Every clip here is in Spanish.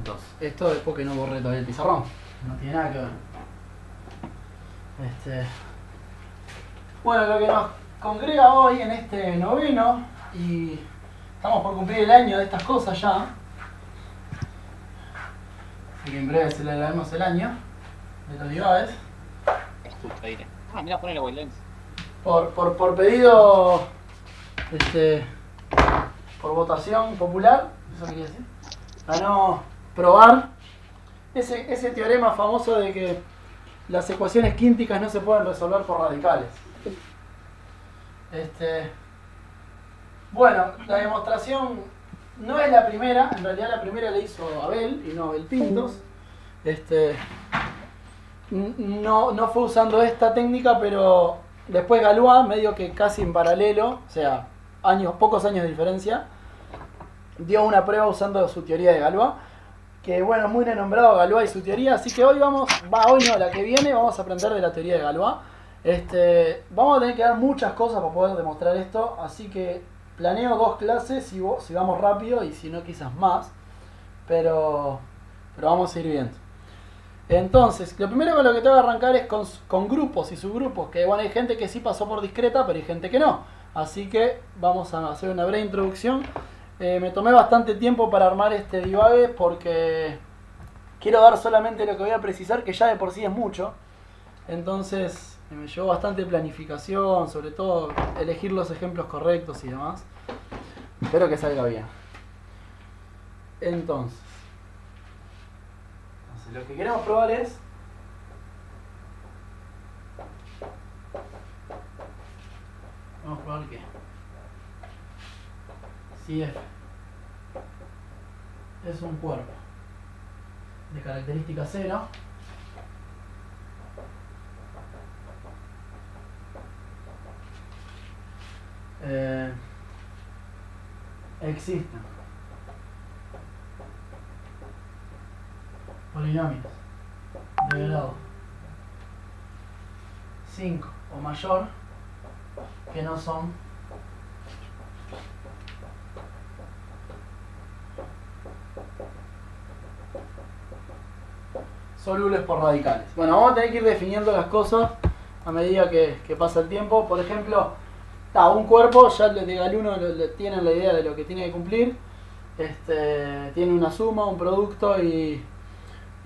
puntos. Esto es porque no borré todavía el pizarrón. No tiene nada que ver. Bueno, lo que nos congrega hoy en este noveno, y estamos por cumplir el año de estas cosas ya. Así que en breve celebraremos el año de los Divaes. Ah, mira, ponele Wildlands. Por pedido, por votación popular, eso quería decir, ganó probar ese teorema famoso de que las ecuaciones quínticas no se pueden resolver por radicales. Bueno, la demostración no es la primera, en realidad la primera la hizo Abel y no Abel Pintos. No fue usando esta técnica, pero después Galois, medio que casi en paralelo, o sea, pocos años de diferencia, dio una prueba usando su teoría de Galois, que bueno, es muy renombrado Galois y su teoría, así que hoy la que viene vamos a aprender de la teoría de Galois. Vamos a tener que dar muchas cosas para poder demostrar esto, así que planeo 2 clases si vamos rápido y si no quizás más, pero vamos a ir viendo. Entonces, lo primero con lo que tengo que arrancar es con grupos y subgrupos, que bueno, hay gente que sí pasó por discreta, pero hay gente que no. Así que vamos a hacer una breve introducción. Me tomé bastante tiempo para armar este divague porque quiero dar solamente lo que voy a precisar, que ya de por sí es mucho. Entonces me llevó bastante planificación, sobre todo elegir los ejemplos correctos y demás. Espero que salga bien. Entonces, lo que queremos probar es vamos a probar que si F es un cuerpo de característica 0, existen polinomios de grado 5 o mayor que no son solubles por radicales. Bueno, vamos a tener que ir definiendo las cosas a medida que pasa el tiempo. Por ejemplo, un cuerpo, ya de Galois tienen la idea de lo que tiene que cumplir. Tiene una suma, un producto y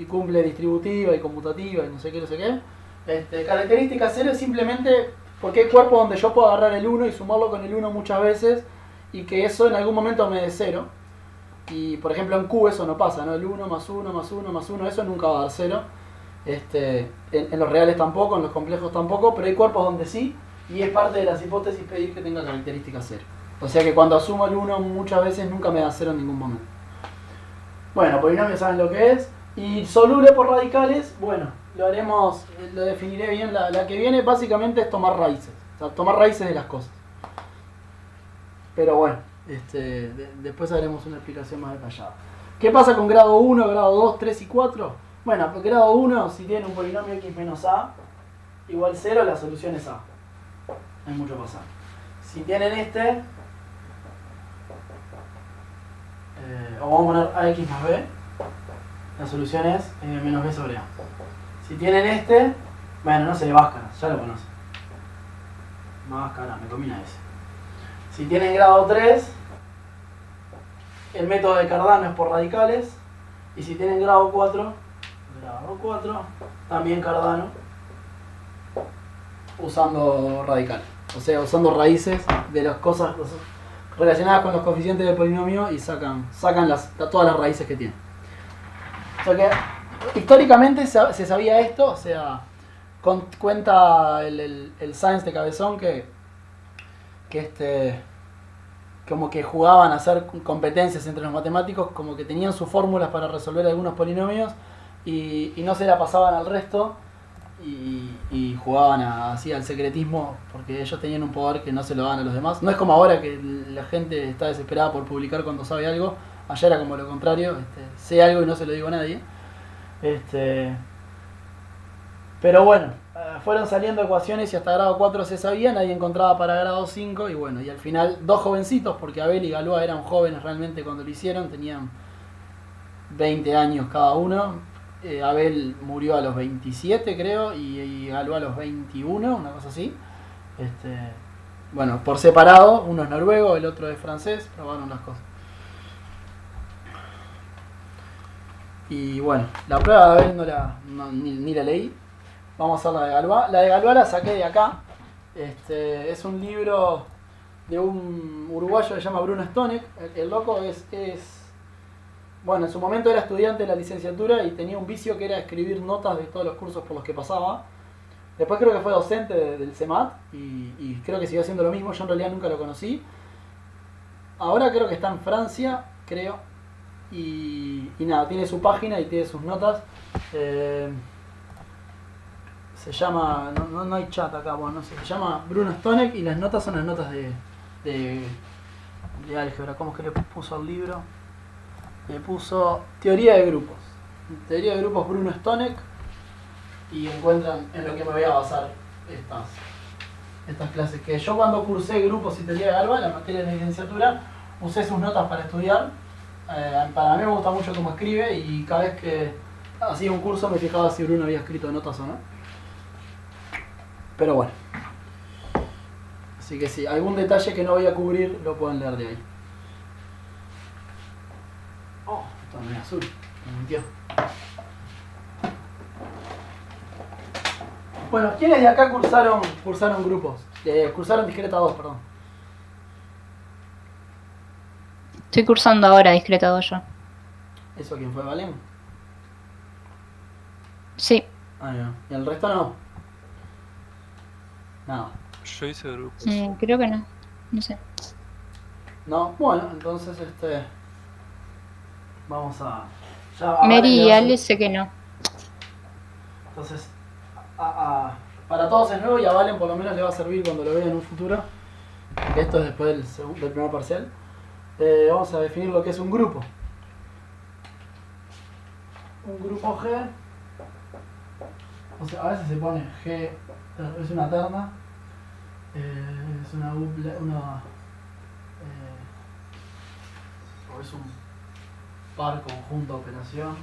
cumple distributiva y conmutativa y no sé qué. Característica 0 es simplemente porque hay cuerpos donde yo puedo agarrar el 1 y sumarlo con el 1 muchas veces y que eso en algún momento me dé 0. Y por ejemplo en Q eso no pasa, ¿no? El 1 más 1 más 1 más 1, eso nunca va a dar 0. En los reales tampoco, en los complejos tampoco, pero hay cuerpos donde sí, y es parte de las hipótesis pedir que tenga característica 0. O sea que cuando asumo el 1 muchas veces nunca me da 0 en ningún momento. Bueno, polinomios saben lo que es. Y soluble por radicales, bueno, lo definiré bien. La que viene básicamente es tomar raíces. O sea, tomar raíces de las cosas. Pero bueno, después haremos una explicación más detallada. ¿Qué pasa con grado 1, grado 2, 3 y 4? Bueno, pues grado 1, si tiene un polinomio x menos a igual 0, la solución es a. No hay mucho que pasar. Si tienen o vamos a poner ax más b, la solución es menos b sobre a. Si tienen bueno, no sé, Bhaskara, ya lo conocen. Bhaskara, me combina ese. Si tienen grado 3, el método de Cardano es por radicales. Y si tienen grado 4, también Cardano, usando radicales. O sea, usando raíces de las cosas relacionadas con los coeficientes del polinomio y sacan todas las raíces que tienen. O sea que históricamente se sabía esto, o sea, cuenta el Science de Cabezón que como que jugaban a hacer competencias entre los matemáticos, como que tenían sus fórmulas para resolver algunos polinomios y no se la pasaban al resto y jugaban así al secretismo porque ellos tenían un poder que no se lo daban a los demás. No es como ahora que la gente está desesperada por publicar cuando sabe algo. Allá era como lo contrario, sé algo y no se lo digo a nadie. Pero bueno, fueron saliendo ecuaciones y hasta grado 4 se sabía, nadie encontraba para grado 5 y bueno, y al final 2 jovencitos, porque Abel y Galois eran jóvenes realmente cuando lo hicieron, tenían 20 años cada uno. Abel murió a los 27 creo y Galois a los 21, una cosa así. Bueno, por separado, uno es noruego, el otro es francés, probaron las cosas. Y bueno, la prueba de Abel ni la leí. Vamos a hacer la de Galois. La de Galois la saqué de acá. Es un libro de un uruguayo que se llama Bruno Stonek. El loco bueno, en su momento era estudiante de la licenciatura y tenía un vicio que era escribir notas de todos los cursos por los que pasaba. Después creo que fue docente del CEMAT y creo que siguió haciendo lo mismo. Yo en realidad nunca lo conocí. Ahora creo que está en Francia, creo. Y nada, tiene su página y tiene sus notas. Se llama, no hay chat acá, bueno, no sé, se llama Bruno Stonek y las notas son las notas de álgebra. ¿Cómo es que le puso al libro? Le puso Teoría de Grupos. Teoría de Grupos Bruno Stonek y encuentran en lo que me voy a basar estas clases. Que yo cuando cursé grupos y teoría de Galois, la materia de la licenciatura, usé sus notas para estudiar. Para mí me gusta mucho cómo escribe y cada vez que hacía un curso me fijaba si Bruno había escrito notas o no. Pero bueno. Así que sí, algún detalle que no voy a cubrir lo pueden leer de ahí. Oh, esto no es azul, me mintió. Bueno, ¿quiénes de acá cursaron grupos? Cursaron discreta 2, perdón. Estoy cursando ahora discreta 2 yo. ¿Eso quién fue, Valen? Sí. Ah, no. ¿Y el resto no? Nada. Yo hice grupos. Creo que no. No sé. No, bueno, entonces vamos a... Mary y Ale sé que no. Entonces, para todos es nuevo y a Valen por lo menos le va a servir cuando lo vea en un futuro. Que esto es después del primer parcial. Vamos a definir lo que es un grupo. Un grupo G. O sea, a veces se pone G, es una terna. Es una dupla, o es un par conjunto operación.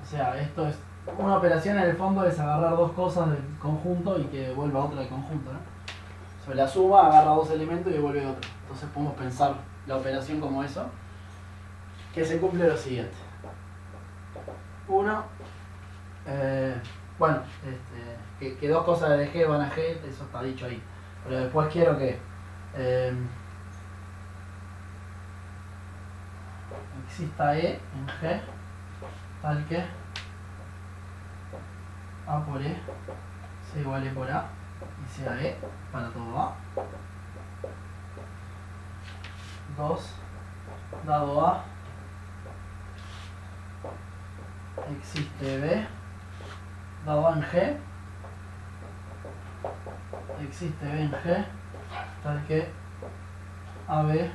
O sea, esto es una operación en el fondo, es agarrar dos cosas del conjunto y que vuelva otra del conjunto, ¿no? Sobre la suma agarra dos elementos y devuelve otro. Entonces podemos pensar la operación como eso, que se cumple lo siguiente. Uno, bueno, que dos cosas de G van a G, eso está dicho ahí. Pero después quiero que exista E en G, tal que A por E sea igual E por A y sea E para todo A. 2, dado A, existe B, dado A en G, existe B en G, tal que AB es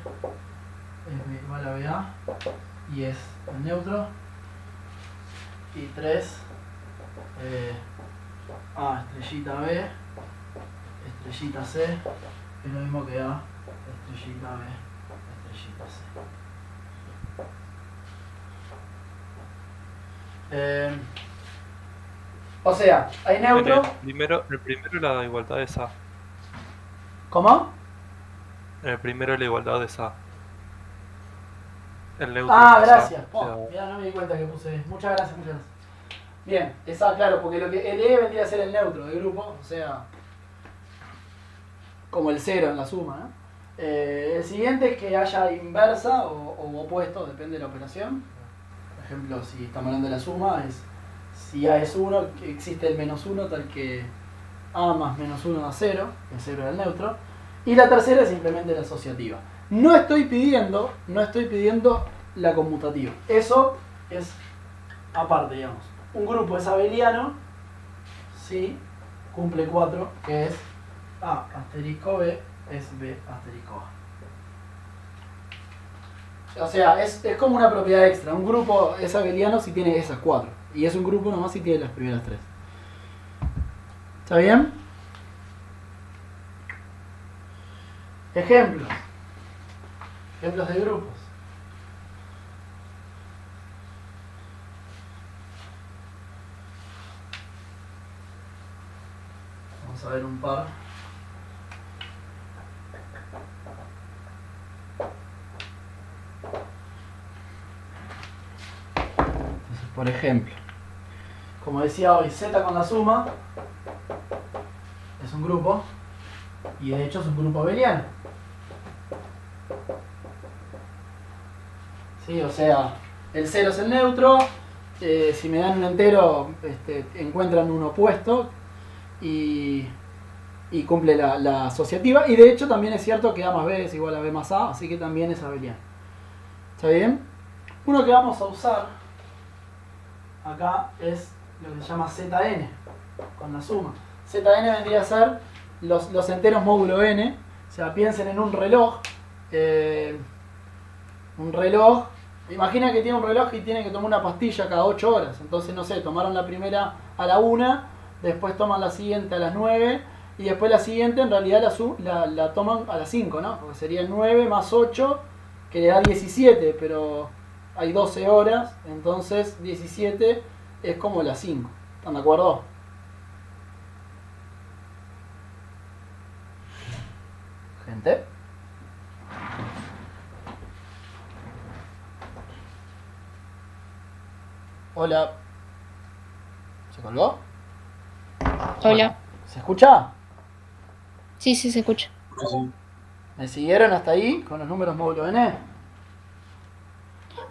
B igual a BA y es el neutro. Y 3, A estrellita B, estrellita C, es lo mismo que A estrellita B, estrellita C. O sea, hay neutro. El primero la igualdad es A. ¿Cómo? El primero la igualdad es A. El neutro Ah, es A. gracias. Oh, mirá, no me di cuenta que puse. Muchas gracias, muchas gracias. Bien, esa, claro, porque lo que el E vendría a ser el neutro del grupo, o sea, como el cero en la suma, ¿no? El siguiente es que haya inversa o opuesto, depende de la operación. Por ejemplo, si estamos hablando de la suma, si A es 1, existe el menos 1, tal que A más menos 1 da 0, que 0 era el neutro. Y la tercera es simplemente la asociativa. No estoy pidiendo la conmutativa. Eso es aparte, digamos. Un grupo es abeliano si cumple 4, que es A asterisco B es B asterisco A. O sea, es como una propiedad extra. Un grupo es abeliano si tiene esas 4. Y es un grupo nomás si tiene las primeras 3. ¿Está bien? Ejemplos. Ejemplos de grupos. Vamos a ver un par. Entonces, por ejemplo, como decía hoy, Z con la suma es un grupo y de hecho es un grupo abeliano. ¿Sí? O sea, el 0 es el neutro, si me dan un entero encuentran un opuesto y cumple la asociativa, y de hecho también es cierto que A más B es igual a B más A, así que también es abeliano. ¿Está bien? Uno que vamos a usar acá es lo que se llama ZN, con la suma. ZN vendría a ser los enteros módulo n, o sea, piensen en un reloj. Imagina que tiene un reloj y tiene que tomar una pastilla cada 8 horas. Entonces, no sé, tomaron la primera a la 1, después toman la siguiente a las 9 y después la siguiente en realidad la toman a las 5, ¿no? Porque sería el 9 más 8, que le da 17, pero hay 12 horas, entonces 17 es como las 5. ¿Están de acuerdo? Gente. Hola. ¿Se colgó? Hola. ¿Se escucha? Sí, sí, se escucha. ¿Me siguieron hasta ahí con los números módulo n?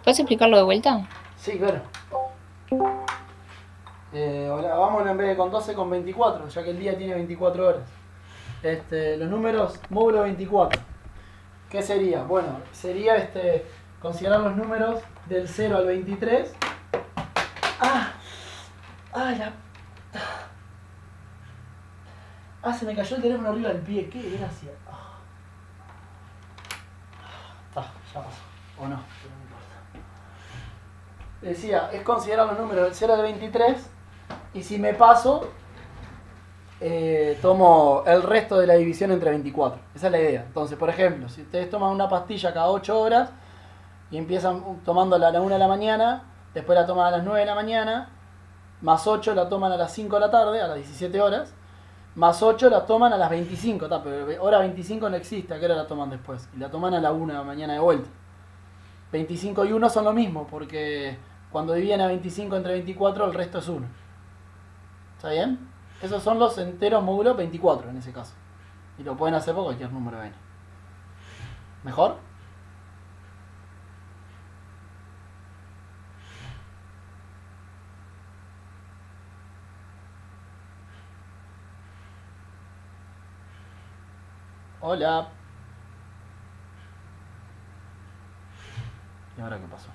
¿Puedes explicarlo de vuelta? Sí, claro. Hagámoslo en vez de con 12 con 24, ya que el día tiene 24 horas. Los números módulo 24. ¿Qué sería? Bueno, sería considerar los números del 0 al 23. Se me cayó el teléfono arriba del pie. Qué desgracia. Ya pasó. O no, pero no importa. Decía, es considerar los números del 0 al 23. Y si me paso, tomo el resto de la división entre 24. Esa es la idea. Entonces, por ejemplo, si ustedes toman una pastilla cada 8 horas y empiezan tomándola a la 1 de la mañana, después la toman a las 9 de la mañana, más 8 la toman a las 5 de la tarde, a las 17 horas, más 8 la toman a las 25, pero hora 25 no existe, ¿a qué hora la toman después? Y la toman a la 1 de la mañana de vuelta. 25 y 1 son lo mismo, porque cuando dividen a 25 entre 24, el resto es 1. ¿Está bien? Esos son los enteros módulo 24 en ese caso. Y lo pueden hacer por cualquier número n. ¿Mejor? Hola. ¿Y ahora qué pasó?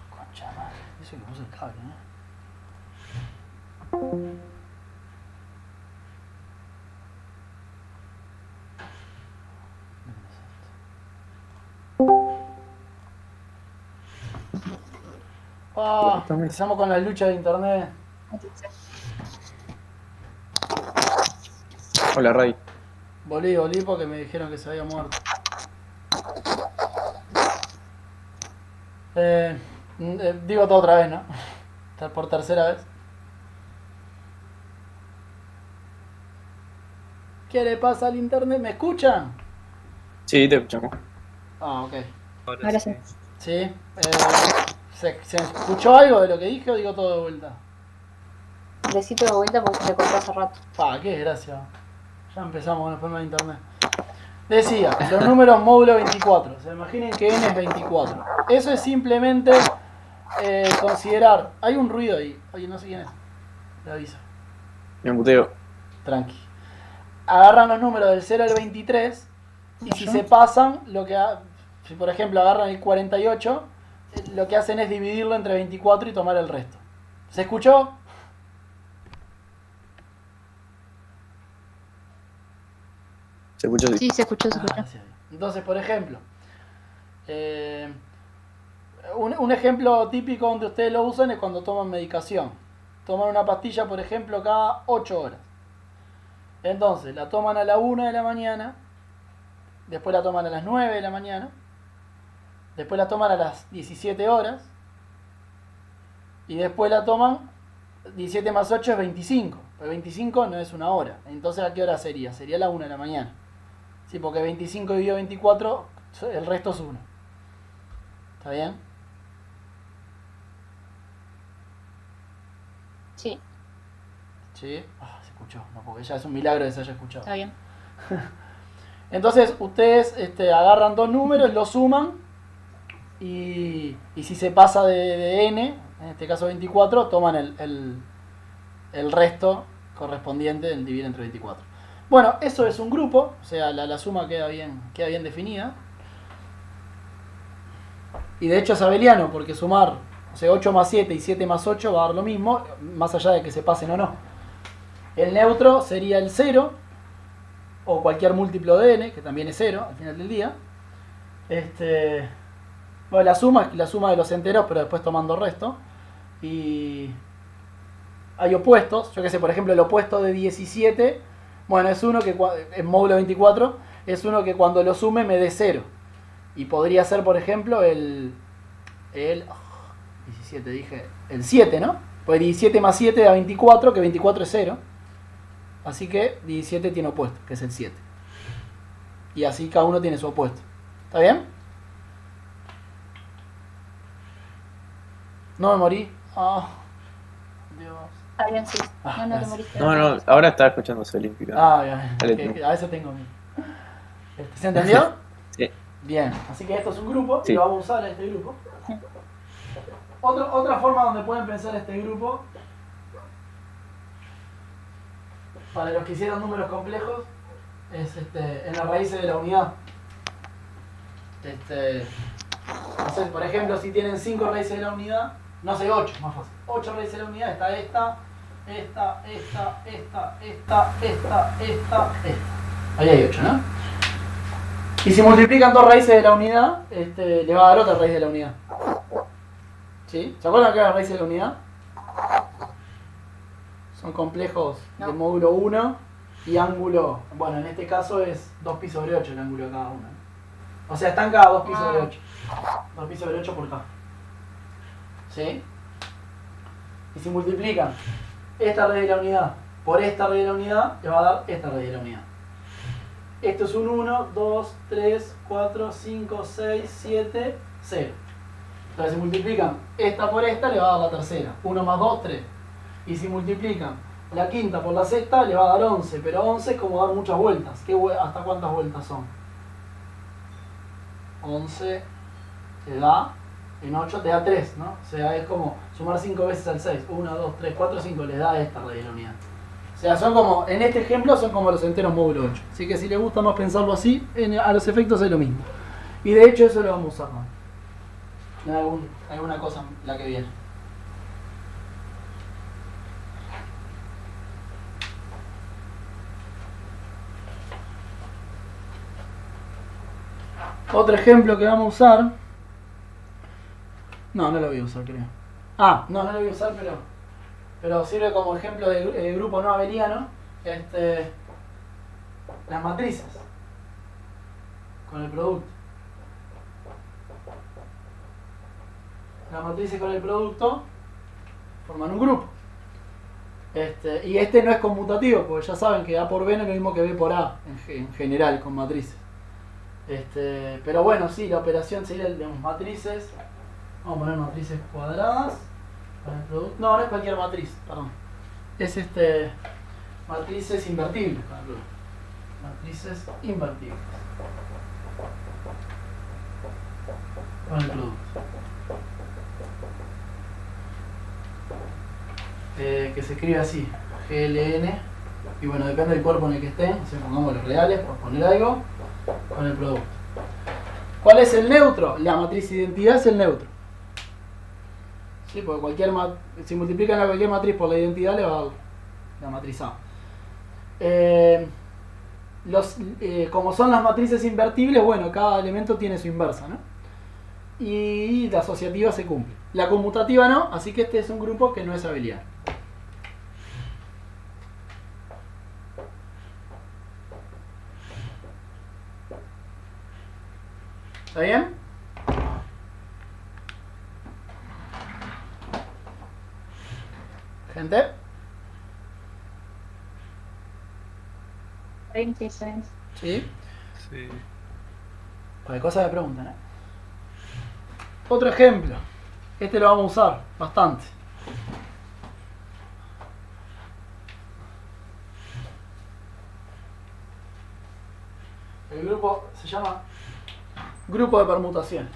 Concha madre. Eso que puse el cable, ¿no? Empezamos con la lucha de internet. Hola, Ray. Volví porque me dijeron que se había muerto. Digo todo otra vez, ¿no? Por tercera vez. ¿Qué le pasa al internet? ¿Me escuchan? Sí, te escuchamos. Ok. Ahora sí. Sí. ¿Se escuchó algo de lo que dije o digo todo de vuelta? Decito de vuelta porque se cortó hace rato. Qué desgracia. Ya empezamos con el problema de internet. Decía, los números módulo 24. Se imaginen que n es 24. Eso es simplemente considerar. Hay un ruido ahí. Oye, no sé quién es. Le aviso. Me muteo. Tranqui. Agarran los números del 0 al 23 y si se pasan, si por ejemplo agarran el 48, lo que hacen es dividirlo entre 24 y tomar el resto. ¿Se escuchó? ¿Se escuchó? Sí, se escuchó, se escuchó. Sí. Entonces, por ejemplo, Un ejemplo típico donde ustedes lo usan es cuando toman medicación. Toman una pastilla, por ejemplo, cada 8 horas. Entonces, la toman a la 1 de la mañana, después la toman a las 9 de la mañana, después la toman a las 17 horas, y después la toman 17 más 8 es 25. Pero 25 no es una hora. Entonces, ¿a qué hora sería? Sería la 1 de la mañana. Sí, porque 25 dividido 24, el resto es 1. ¿Está bien? Sí, Sí. Se escuchó. No, porque ya es un milagro que se haya escuchado. está bien. Entonces, ustedes agarran dos números, los suman, y si se pasa de n, en este caso 24, toman el resto correspondiente del dividir entre 24. Bueno, eso es un grupo, o sea, la suma queda bien definida. Y de hecho es abeliano, porque sumar, o sea, 8 más 7 y 7 más 8 va a dar lo mismo, más allá de que se pasen o no. El neutro sería el 0, o cualquier múltiplo de n, que también es 0 al final del día. Bueno, la suma es la suma de los enteros, pero después tomando resto. Y hay opuestos, yo que sé, por ejemplo, el opuesto de 17, bueno, es uno que en módulo 24, es uno que cuando lo sume me dé 0. Y podría ser, por ejemplo, el 17 dije, el 7, ¿no? Pues 17 más 7 da 24, que 24 es 0. Así que 17 tiene opuesto, que es el 7. Y así cada uno tiene su opuesto. ¿Está bien? No me morí. Ah, Dios. Está bien, sí. No, no te gracias. moriste. No, ahora está escuchándose olímpica. Ah, Dale bien. tú. A veces tengo miedo. ¿Se entendió? Sí. Bien, así que esto es un grupo y Sí. lo vamos a usar en este grupo. Otra forma donde pueden pensar este grupo, para los que hicieron números complejos, es en las raíces de la unidad. No sé, por ejemplo, si tienen 5 raíces de la unidad, no sé, 8, más fácil. 8 raíces de la unidad, está esta. Ahí hay 8, ¿no? Y si multiplican 2 raíces de la unidad, le va a dar otra raíz de la unidad. ¿Sí? ¿Se acuerdan que era la raíz de la unidad? Son complejos No. de módulo 1 y ángulo. Bueno, en este caso es 2 pi sobre 8 el ángulo de cada uno. O sea, están cada 2 pi sobre 8. 2 pi sobre 8 por K. ¿Sí? Y si multiplican esta raíz de la unidad por esta raíz de la unidad, le va a dar esta raíz de la unidad. Esto es un 1, 2, 3, 4, 5, 6, 7, 0. Entonces si multiplican esta por esta, le va a dar la tercera. 1 más 2, 3. Y si multiplican la quinta por la sexta, le va a dar 11. Pero 11 es como dar muchas vueltas. ¿Hasta cuántas vueltas son? 11 te da, en 8 te da 3, ¿no? O sea, es como sumar 5 veces al 6. 1, 2, 3, 4, 5, les da esta raíz de la unidad. O sea, son como, en este ejemplo son como los enteros módulo 8. Así que si les gusta más pensarlo así, a los efectos es lo mismo. Y de hecho eso lo vamos a usar más. En alguna cosa la que viene. Otro ejemplo que vamos a usar. No lo voy a usar, creo. No lo voy a usar, pero sirve como ejemplo de grupo no abeliano. Las matrices con el producto. Las matrices con el producto forman un grupo. Y no es conmutativo, porque ya saben que A por B no es lo mismo que B por A en general con matrices. Pero bueno, sí, la operación sería de matrices. Vamos a poner matrices cuadradas con el producto. No es cualquier matriz, perdón. Es matrices invertibles con el producto. Matrices invertibles con el producto. Que se escribe así, GLN, y bueno, depende del cuerpo en el que estén, o sea, pongamos los reales, por poner algo, con el producto. ¿Cuál es el neutro? La matriz identidad es el neutro. ¿Sí? Porque si multiplican a cualquier matriz por la identidad, le va a dar la matriz A. Como son las matrices invertibles, bueno, cada elemento tiene su inversa, ¿no? y la asociativa se cumple. La conmutativa no, así que este es un grupo que no es abeliano. ¿Está bien? ¿Gente? 26. ¿Sí? Sí. Cualquier cosa me preguntan, ¿eh? Otro ejemplo. Este lo vamos a usar bastante. El grupo se llama grupo de permutaciones.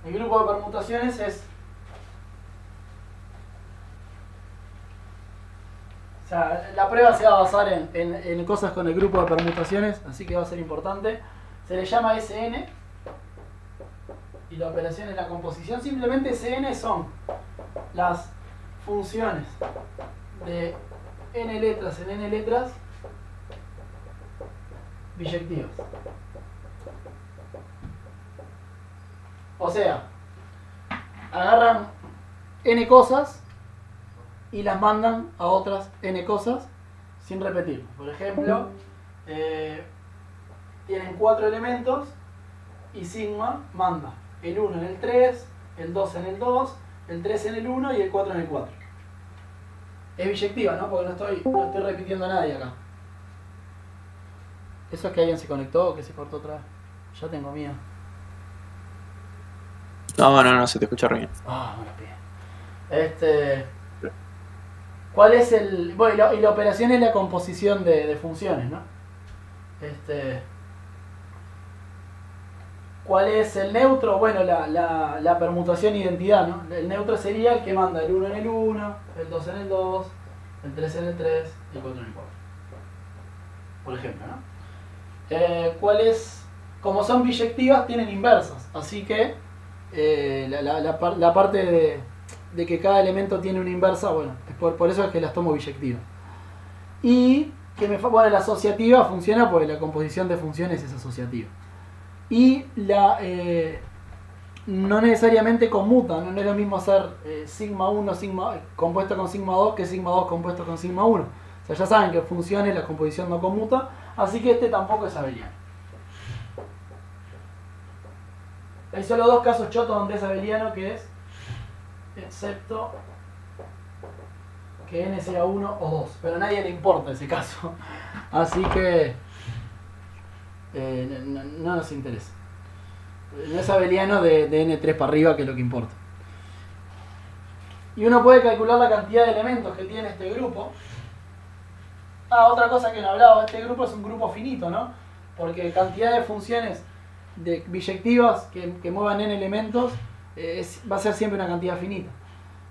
El grupo de permutaciones es... O sea, la prueba se va a basar en cosas con el grupo de permutaciones, así que va a ser importante. Se le llama SN y la operación es la composición. Simplemente SN son las funciones de n letras en n letras biyectivas. O sea, agarran n cosas y las mandan a otras n cosas sin repetir. Por ejemplo, tienen 4 elementos y sigma manda el 1 en el 3, el 2 en el 2, el 3 en el 1 y el 4 en el 4. Es biyectiva, ¿no? Porque no estoy repitiendo a nadie acá. ¿Eso es que alguien se conectó o que se cortó otra vez? Ya tengo miedo. No, se te escucha bien. Ah, bueno, bien. ¿Cuál es el...? Bueno, y la operación es la composición de funciones, ¿no? ¿Cuál es el neutro? Bueno, la permutación identidad, ¿no? El neutro sería el que manda el 1 en el 1, el 2 en el 2, el 3 en el 3 y el 4 en el 4. Por ejemplo, ¿no? ¿Cuál es...? Como son biyectivas, tienen inversas, así que la parte de que cada elemento tiene una inversa, bueno, por eso es que las tomo biyectivas. Y que bueno, la asociativa funciona porque la composición de funciones es asociativa. Y no necesariamente conmuta, no es lo mismo hacer sigma 1 compuesto con sigma 2 que sigma 2 compuesto con sigma 1. O sea, ya saben que funciones la composición no conmuta, así que este tampoco es abeliano. Hay solo dos casos chotos donde es abeliano, que es excepto que n sea 1 o 2, pero a nadie le importa ese caso, así que no nos interesa. No es abeliano de n3 para arriba, que es lo que importa. Y uno puede calcular la cantidad de elementos que tiene este grupo. Otra cosa que no hablaba, este grupo es un grupo finito, ¿no? Porque cantidad de funciones de biyectivas que muevan n elementos va a ser siempre una cantidad finita.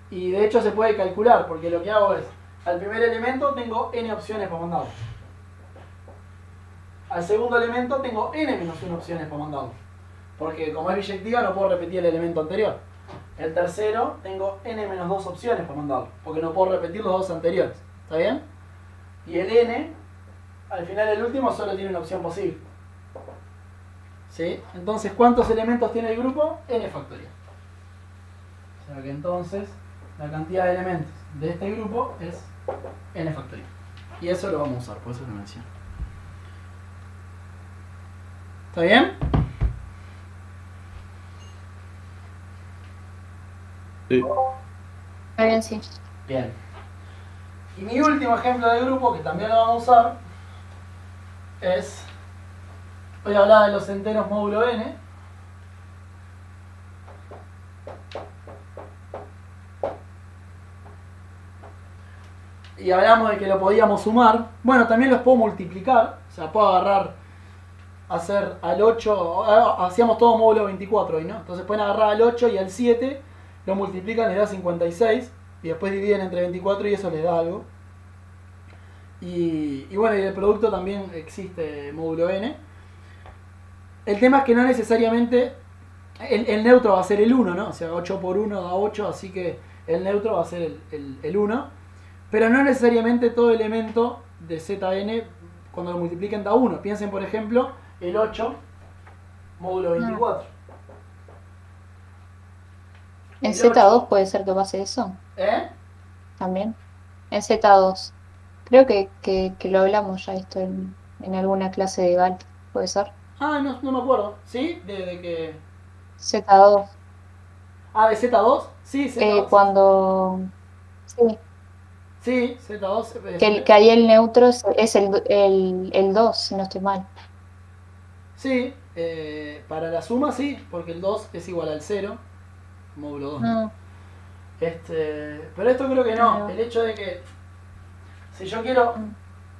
Y de hecho se puede calcular, porque lo que hago es, al primer elemento tengo n opciones para mandarlo. Al segundo elemento tengo n-1 opciones para mandarlo. Porque como es biyectiva no puedo repetir el elemento anterior. El tercero tengo n-2 opciones para mandarlo, porque no puedo repetir los dos anteriores. ¿Está bien? Y el n, al final el último solo tiene una opción posible. ¿Sí? Entonces, ¿cuántos elementos tiene el grupo? N factorial. O sea que entonces la cantidad de elementos de este grupo es n factorial. Y eso lo vamos a usar, por eso lo menciono. ¿Está bien? Sí. Está bien, sí. Bien. Y mi último ejemplo de grupo, que también lo vamos a usar, es... Voy a hablar de los enteros módulo n. Y hablamos de que lo podíamos sumar. Bueno, también los puedo multiplicar. O sea, puedo agarrar, hacer al 8, hacíamos todo módulo 24 hoy, ¿no? Entonces pueden agarrar al 8 y al 7, lo multiplican, les da 56. Y después dividen entre 24 y eso les da algo. Y bueno, y el producto también existe módulo n. El tema es que no necesariamente el neutro va a ser el 1, ¿no? O sea, 8 por 1 da 8, así que el neutro va a ser el 1. Pero no necesariamente todo elemento de Zn cuando lo multipliquen da 1. Piensen, por ejemplo, el 8 módulo 24. En El Z2 puede ser que pase eso ¿Eh? también. En Z2. Creo que lo hablamos ya esto en alguna clase de GAL. ¿Puede ser? Ah, no me acuerdo. ¿Sí? ¿De que Z2. Ah, ¿de Z2? Sí, Z2. Cuando... Sí, Sí, Z2. que ahí el neutro es el 2, si no estoy mal. Sí, para la suma sí, porque el 2 es igual al 0, módulo 2. ¿no? No, Pero esto creo que no. No. El hecho de que si yo quiero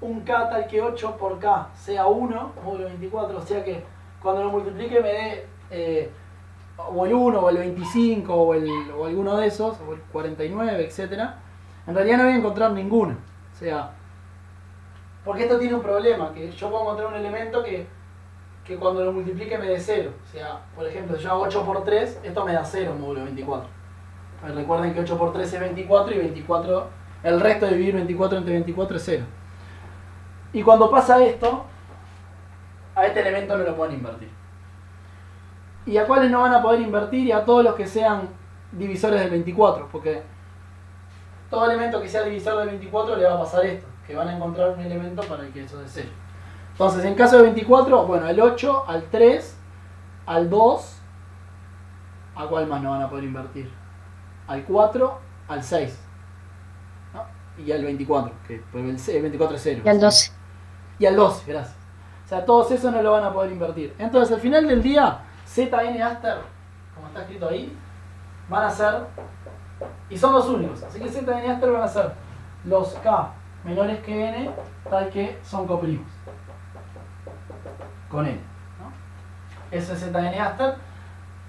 un K tal que 8 por K sea 1, módulo 24, o sea que cuando lo multiplique me dé o el 1 o el 25 o alguno de esos, o el 49, etcétera. En realidad no voy a encontrar ninguno. O sea, porque esto tiene un problema, que yo puedo encontrar un elemento que cuando lo multiplique me dé 0. O sea, por ejemplo, si yo hago 8 por 3, esto me da 0 módulo 24. Recuerden que 8 por 3 es 24 y 24, el resto de dividir 24 entre 24 es 0. Y cuando pasa esto, a este elemento no lo pueden invertir. ¿Y a cuáles no van a poder invertir? Y a todos los que sean divisores del 24, porque todo elemento que sea divisor del 24 le va a pasar esto, que van a encontrar un elemento para el que eso es 0. Entonces, en caso de 24, bueno, al 8, al 3, al 2, ¿a cuál más no van a poder invertir? Al 4, al 6, ¿no? Y al 24, que el 24 es 0. y al 12. Y al 12, gracias. O sea, todos esos no lo van a poder invertir. Entonces, al final del día, Zn Aster, como está escrito ahí, van a ser, y son los únicos, así que Zn Aster van a ser los K menores que N, tal que son coprimos con N, ¿no? Eso es Zn Aster.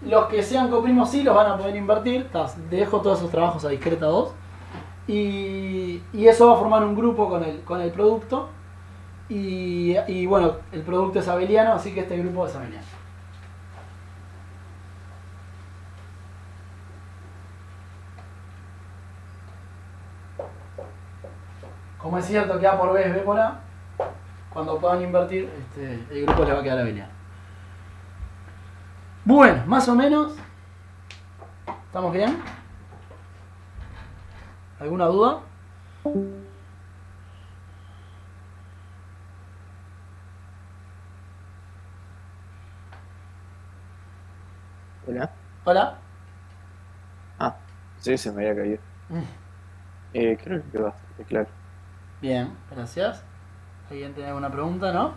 Los que sean coprimos sí los van a poder invertir. Dejo todos esos trabajos a discreta 2. Y eso va a formar un grupo con el producto. Y bueno, el producto es abeliano, así que este grupo es abeliano. Como es cierto que A por B es B por A, cuando puedan invertir, el grupo le va a quedar abeliano. Bueno, más o menos. ¿Estamos bien? ¿Alguna duda? Hola. Hola. Ah, sí, se me había caído. Creo que quedó bastante claro. Bien, gracias. ¿Alguien tiene alguna pregunta, no?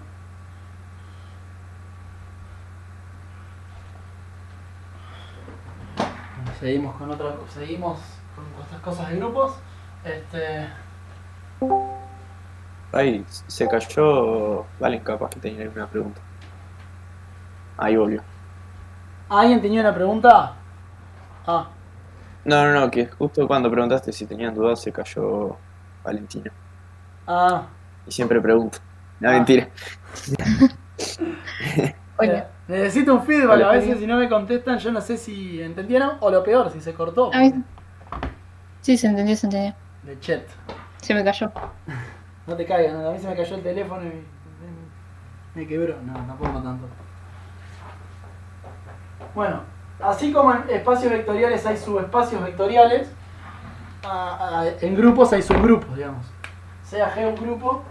Seguimos con otras cosas de grupos. Ahí se cayó. Valen, capaz que tenía alguna pregunta. Ahí volvió. ¿Alguien tenía una pregunta? Ah, No, que justo cuando preguntaste si tenían dudas se cayó Valentina. ah. Y siempre pregunto. No, Ah. mentira. Oye, Necesito un feedback, Hola. a veces si no me contestan yo no sé si entendieron o lo peor, si se cortó. a mí... Sí, se entendió, se entendió. De chat. Se me cayó. No te caigas, ¿no? A mí se me cayó el teléfono y me quebró. No, tampoco tanto. Bueno, así como en espacios vectoriales hay subespacios vectoriales, en grupos hay subgrupos, digamos. Sea G un grupo,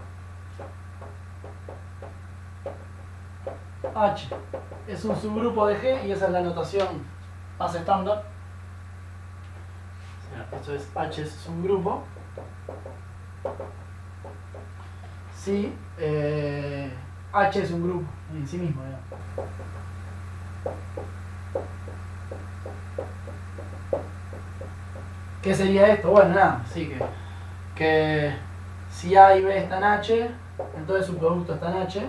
H es un subgrupo de G y esa es la notación más estándar. O sea, esto es H es un grupo. Sí, H es un grupo en sí mismo, digamos. ¿Qué sería esto? Bueno, nada, sí que si A y B están en H, entonces su producto está en H.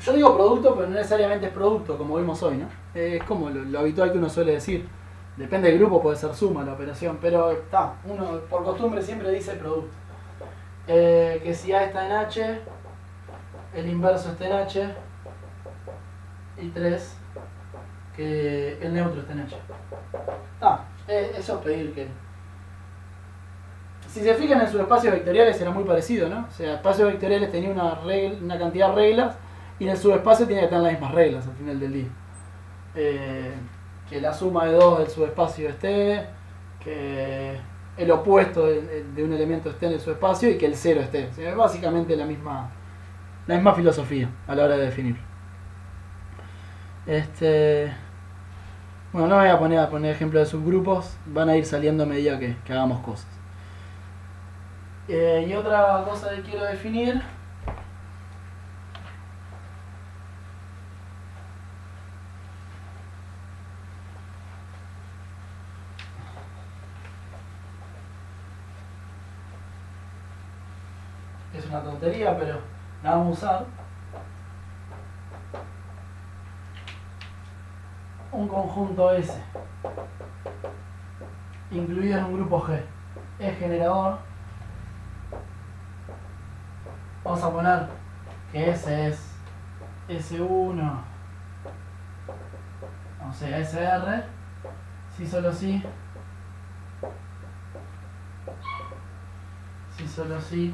Yo digo producto, pero no necesariamente es producto, como vimos hoy, ¿no? Es como lo habitual que uno suele decir. Depende del grupo, puede ser suma la operación, pero está, uno por costumbre siempre dice producto. Que si A está en H, el inverso está en H, y 3, que el neutro está en H. Eso es pedir que... Si se fijan en sus espacios vectoriales era muy parecido, ¿no? O sea, espacios vectoriales tenía una cantidad de reglas y en el subespacio tiene que tener las mismas reglas al final del día. Que la suma de 2 del subespacio esté, que el opuesto de un elemento esté en el subespacio y que el 0 esté. O sea, es básicamente la misma filosofía a la hora de definirlo. Bueno, no me voy a poner ejemplos de subgrupos, van a ir saliendo a medida que hagamos cosas. Y otra cosa que quiero definir es una tontería, pero la vamos a usar. Un conjunto S incluido en un grupo G es generador. Vamos a poner que S es S1, no sé, SR, si solo si solo si.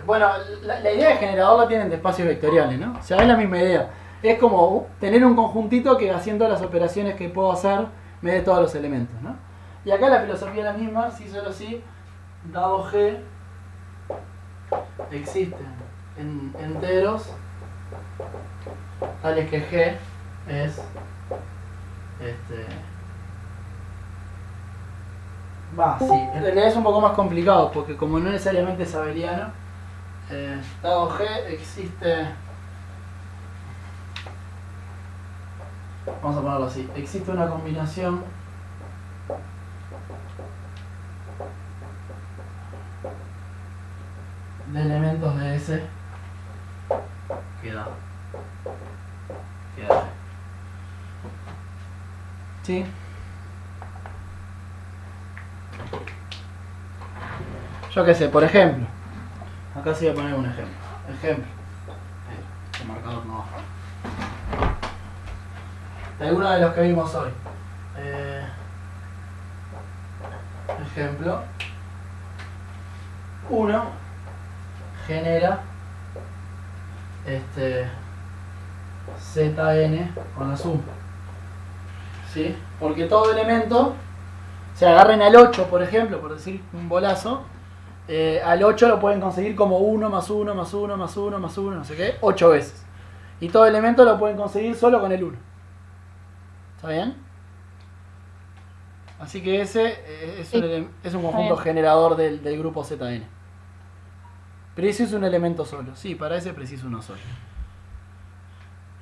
Bueno, la idea de generador la tienen de espacios vectoriales, ¿no? O sea, es la misma idea. Es como tener un conjuntito que haciendo las operaciones que puedo hacer me dé todos los elementos, ¿no? Y acá la filosofía es la misma, si solo si, dado G, existen enteros tales que G es sí, en realidad es un poco más complicado porque como no necesariamente es abeliano, dado G existe, vamos a ponerlo así, existe una combinación de elementos de S que da G. ¿Sí? Yo qué sé, por ejemplo, acá sí voy a poner un ejemplo, el marcador no baja, de alguno de los que vimos hoy. Ejemplo 1 genera Zn con la suma, ¿sí? Porque todo elemento, se agarren al 8 por ejemplo, por decir un bolazo, al 8 lo pueden conseguir como 1 más 1 más 1 más 1 más 1, no sé qué, 8 veces. Y todo elemento lo pueden conseguir solo con el 1. ¿Está bien? Así que ese es un conjunto generador del grupo Zn. Preciso un elemento solo. Sí, para ese preciso uno solo.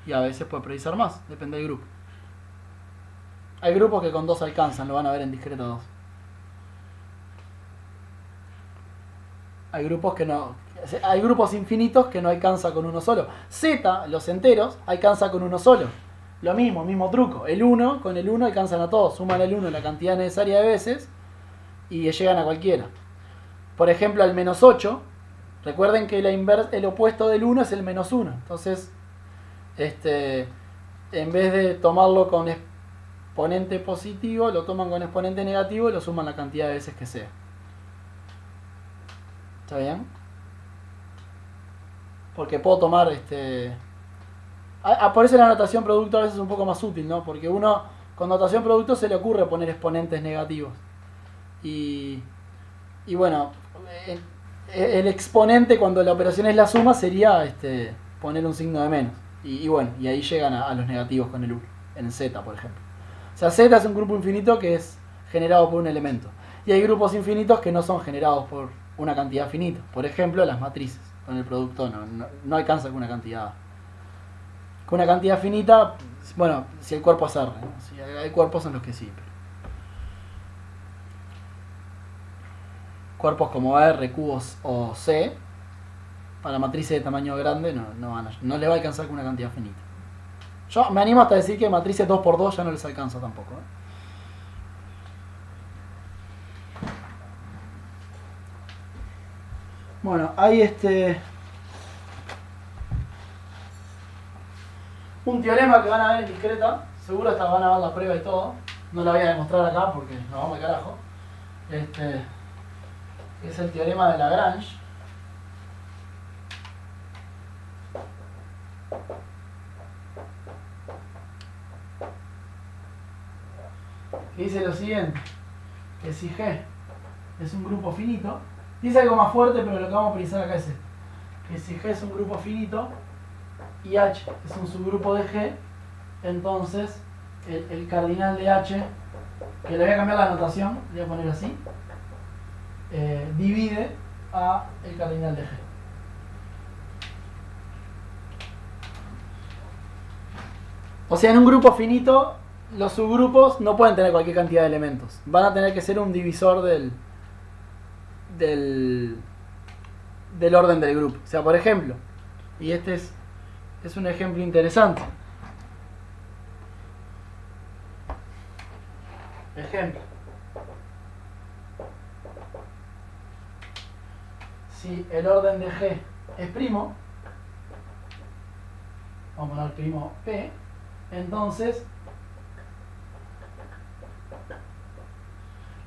Y a veces puede precisar más, depende del grupo. Hay grupos que con 2 alcanzan, lo van a ver en discreta 2. Hay grupos que no. Hay grupos infinitos que no alcanza con uno solo. Z, los enteros, alcanza con uno solo. Lo mismo truco. El 1, con el 1 alcanzan a todos. Suman el 1 la cantidad necesaria de veces y llegan a cualquiera. Por ejemplo, al menos 8. Recuerden que el opuesto del 1 es el menos 1. Entonces, en vez de tomarlo con exponente positivo, lo toman con exponente negativo y lo suman la cantidad de veces que sea. ¿Está bien? Porque puedo tomar por eso la notación producto a veces es un poco más útil, ¿no? Porque uno con notación producto se le ocurre poner exponentes negativos. Y bueno, el exponente cuando la operación es la suma sería poner un signo de menos. Y bueno, y ahí llegan a los negativos con el 1, en Z por ejemplo. O sea, Z es un grupo infinito que es generado por un elemento. Y hay grupos infinitos que no son generados por una cantidad finita. Por ejemplo, las matrices con el producto no alcanza con una cantidad. Con una cantidad finita, bueno, si el cuerpo es R, ¿no? Si hay cuerpos en los que sí. Pero cuerpos como R, Q o C, para matrices de tamaño grande no le va a alcanzar con una cantidad finita. Yo me animo hasta a decir que matrices 2×2 ya no les alcanza tampoco, ¿eh? Bueno, hay un teorema que van a ver en discreta, seguro hasta van a ver la prueba y todo. No la voy a demostrar acá porque nos vamos al carajo. Es el teorema de Lagrange. Que dice lo siguiente, que si G es un grupo finito, dice algo más fuerte, pero lo que vamos a precisar acá es esto, que si G es un grupo finito y H es un subgrupo de G, entonces el cardinal de H, que le voy a cambiar la notación, le voy a poner así, divide a el cardinal de G. O sea, en un grupo finito, los subgrupos no pueden tener cualquier cantidad de elementos. Van a tener que ser un divisor del orden del grupo. O sea, por ejemplo, y este es un ejemplo interesante. Ejemplo. Si el orden de G es primo, vamos a poner primo P, entonces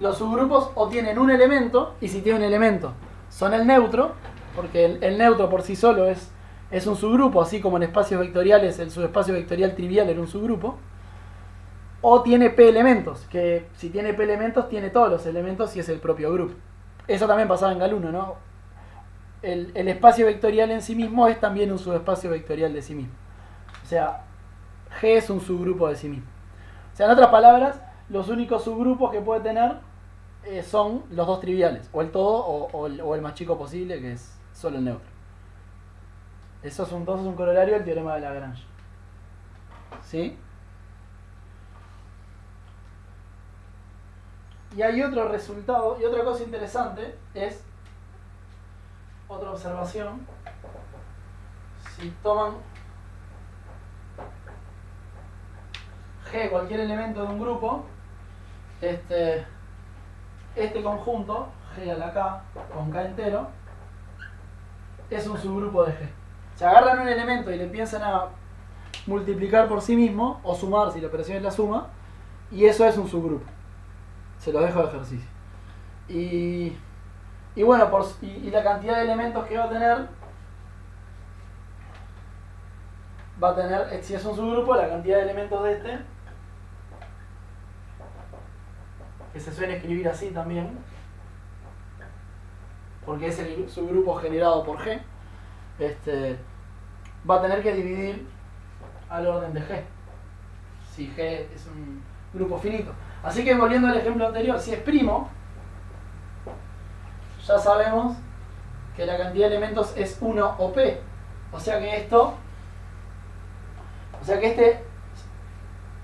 los subgrupos o tienen un elemento, y si tienen un elemento son el neutro, porque el neutro por sí solo es un subgrupo, así como en espacios vectoriales el subespacio vectorial trivial era un subgrupo, o tiene P elementos, que si tiene P elementos tiene todos los elementos y es el propio grupo. Eso también pasaba en Galois, ¿no? El espacio vectorial en sí mismo es también un subespacio vectorial de sí mismo. O sea, G es un subgrupo de sí mismo. O sea, en otras palabras, los únicos subgrupos que puede tener son los dos triviales, o el todo o el más chico posible, que es solo el neutro. Eso es entonces un corolario del teorema de Lagrange. ¿Sí? Y hay otro resultado, y otra cosa interesante es, otra observación, si toman G, cualquier elemento de un grupo, este conjunto, G a la K, con K entero, es un subgrupo de G. Se agarran un elemento y le empiezan a multiplicar por sí mismo, o sumar si la operación es la suma, y eso es un subgrupo. Se lo dejo de ejercicio. Y bueno, y la cantidad de elementos que va a tener, si es un subgrupo, la cantidad de elementos de que se suele escribir así también, porque es el subgrupo generado por G, va a tener que dividir al orden de G, si G es un grupo finito. Así que volviendo al ejemplo anterior, si es primo, ya sabemos que la cantidad de elementos es 1 o P. O sea que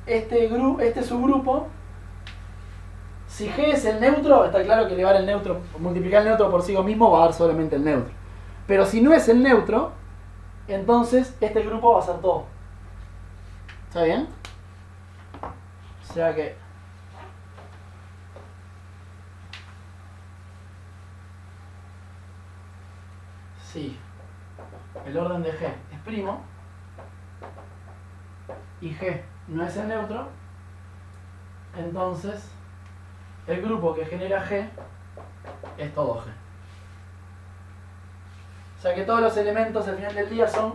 este subgrupo, si G es el neutro, está claro que elevar el neutro, multiplicar el neutro por sí mismo va a dar solamente el neutro. Pero si no es el neutro, entonces este grupo va a ser todo. ¿Está bien? O sea que si el orden de G es primo y G no es el neutro, entonces el grupo que genera G es todo G. O sea que todos los elementos al final del día son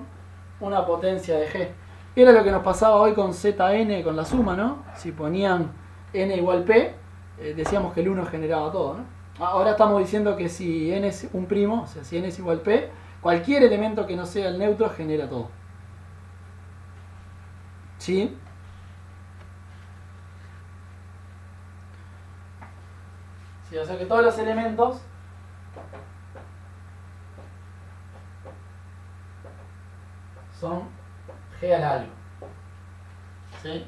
una potencia de G. Era lo que nos pasaba hoy con Zn, con la suma, ¿no? Si ponían n igual P, decíamos que el 1 generaba todo, ¿no? Ahora estamos diciendo que si n es un primo, o sea, si n es igual P, cualquier elemento que no sea el neutro genera todo. ¿Sí? Sí, o sea que todos los elementos son G al algo. ¿Sí?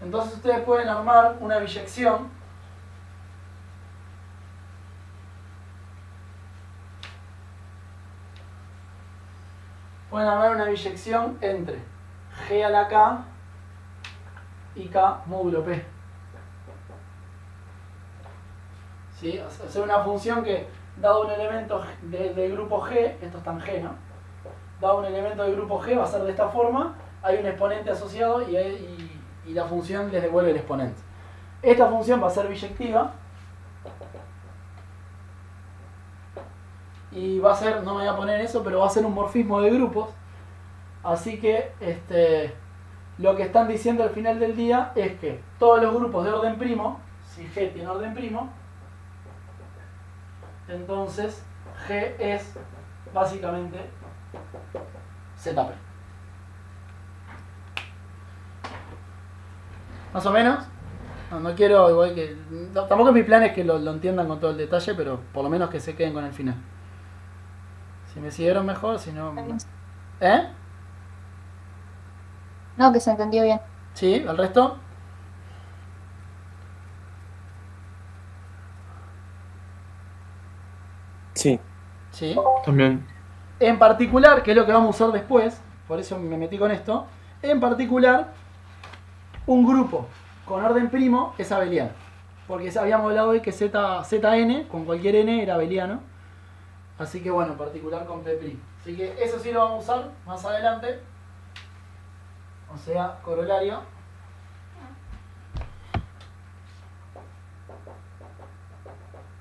Entonces ustedes pueden armar una biyección entre G a la K y K módulo P. ¿Sí? O sea, una función que, dado un elemento del grupo G, esto está en G, ¿no? Dado un elemento del grupo G va a ser de esta forma, hay un exponente asociado y la función les devuelve el exponente. Esta función va a ser biyectiva y va a ser, no me voy a poner eso, pero va a ser un morfismo de grupos. Así que lo que están diciendo al final del día es que todos los grupos de orden primo, si G tiene orden primo, entonces G es básicamente ZP. Más o menos. No quiero, igual que... Tampoco mi plan es que lo entiendan con todo el detalle, pero por lo menos que se queden con el final. Si me siguieron mejor, si no... ¿Eh? No, que se entendió bien. ¿Sí? ¿El resto? Sí, Sí. también. En particular, que es lo que vamos a usar después, por eso me metí con esto, en particular, un grupo con orden primo es abeliano. Porque habíamos hablado de que Zn, con cualquier n, era abeliano. Así que bueno, en particular con P'. Así que eso sí lo vamos a usar más adelante. O sea, corolario.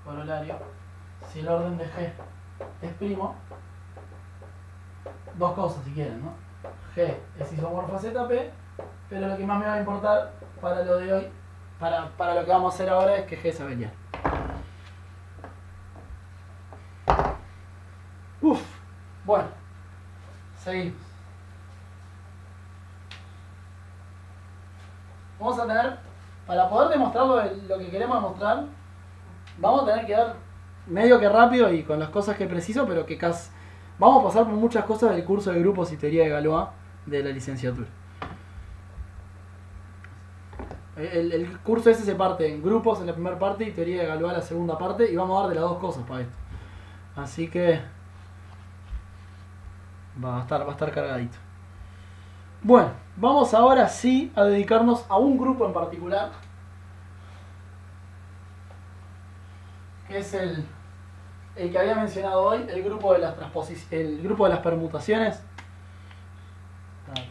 Corolario. Si el orden de G es primo, dos cosas si quieren, ¿no? G es isomorfo a ZP, pero lo que más me va a importar para lo de hoy, para lo que vamos a hacer ahora, es que G es abeliano. Uf, bueno, seguimos. Vamos a tener, para poder demostrar lo que queremos demostrar, vamos a tener que dar medio que rápido y con las cosas que preciso, pero que casi... Vamos a pasar por muchas cosas del curso de grupos y teoría de Galois de la licenciatura. El curso ese se parte en grupos en la primera parte y teoría de Galois en la segunda parte, y vamos a dar de las dos cosas para esto. Así que va a estar cargadito. Bueno, vamos ahora sí a dedicarnos a un grupo en particular, que es el que había mencionado hoy, el grupo de las permutaciones.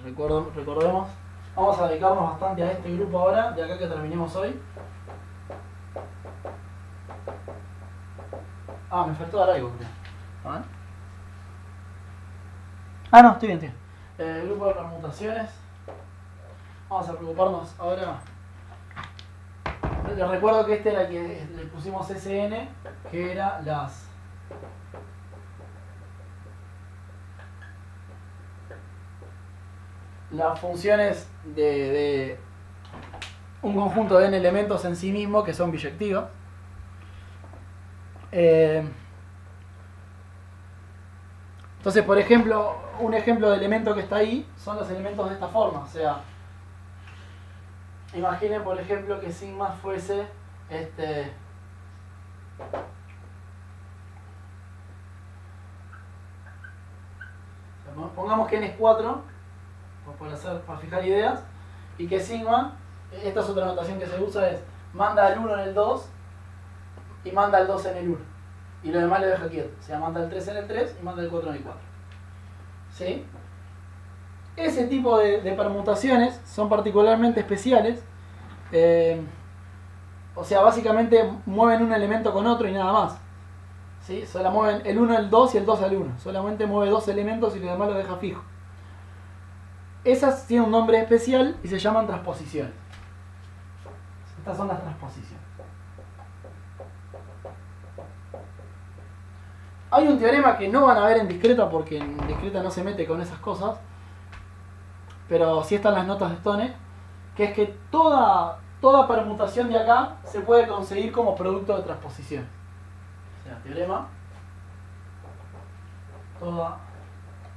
Recordemos, vamos a dedicarnos bastante a este grupo ahora, de acá que terminemos hoy. Me faltó dar algo, creo. ¿Ah? No, estoy bien, tío. El grupo de permutaciones. Vamos a preocuparnos ahora. Les recuerdo que este era el que le pusimos SN, que era las funciones de un conjunto de n elementos en sí mismo que son biyectivas. Entonces, por ejemplo, un ejemplo de elemento que está ahí son los elementos de esta forma. O sea, imaginen, por ejemplo, que sigma fuese pongamos que n es 4 para fijar ideas, y que sigma, esta es otra notación que se usa, es manda al 1 en el 2 y manda al 2 en el 1, y lo demás lo deja quieto. O sea, manda el 3 en el 3 y manda el 4 en el 4. ¿Sí? Ese tipo de permutaciones son particularmente especiales. O sea, básicamente mueven un elemento con otro y nada más. ¿Sí? Solo mueven el 1 al 2 y el 2 al 1. Solamente mueve dos elementos y lo demás lo deja fijo. Esas tienen un nombre especial y se llaman transposiciones. Estas son las transposiciones. Hay un teorema que no van a ver en discreta porque en discreta no se mete con esas cosas, pero sí están las notas de Stone, que es que toda permutación de acá se puede conseguir como producto de transposición. O sea, teorema, toda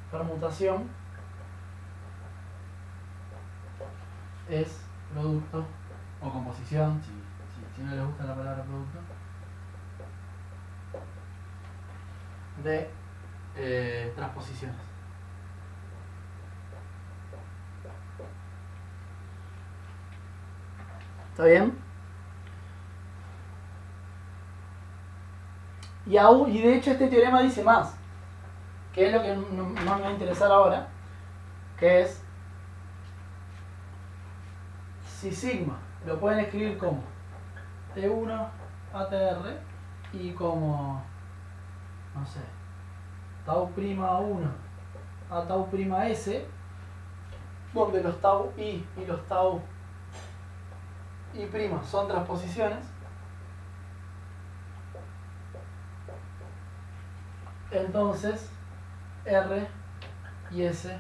permutación es producto o composición, si no les gusta la palabra producto, de transposiciones. ¿Está bien? Y de hecho este teorema dice más, que es lo que más me va a interesar ahora, que es si sigma lo pueden escribir como T1 ATR y como, no sé, tau prima 1 a tau prima S, donde los tau I y los tau I prima son transposiciones, entonces R y S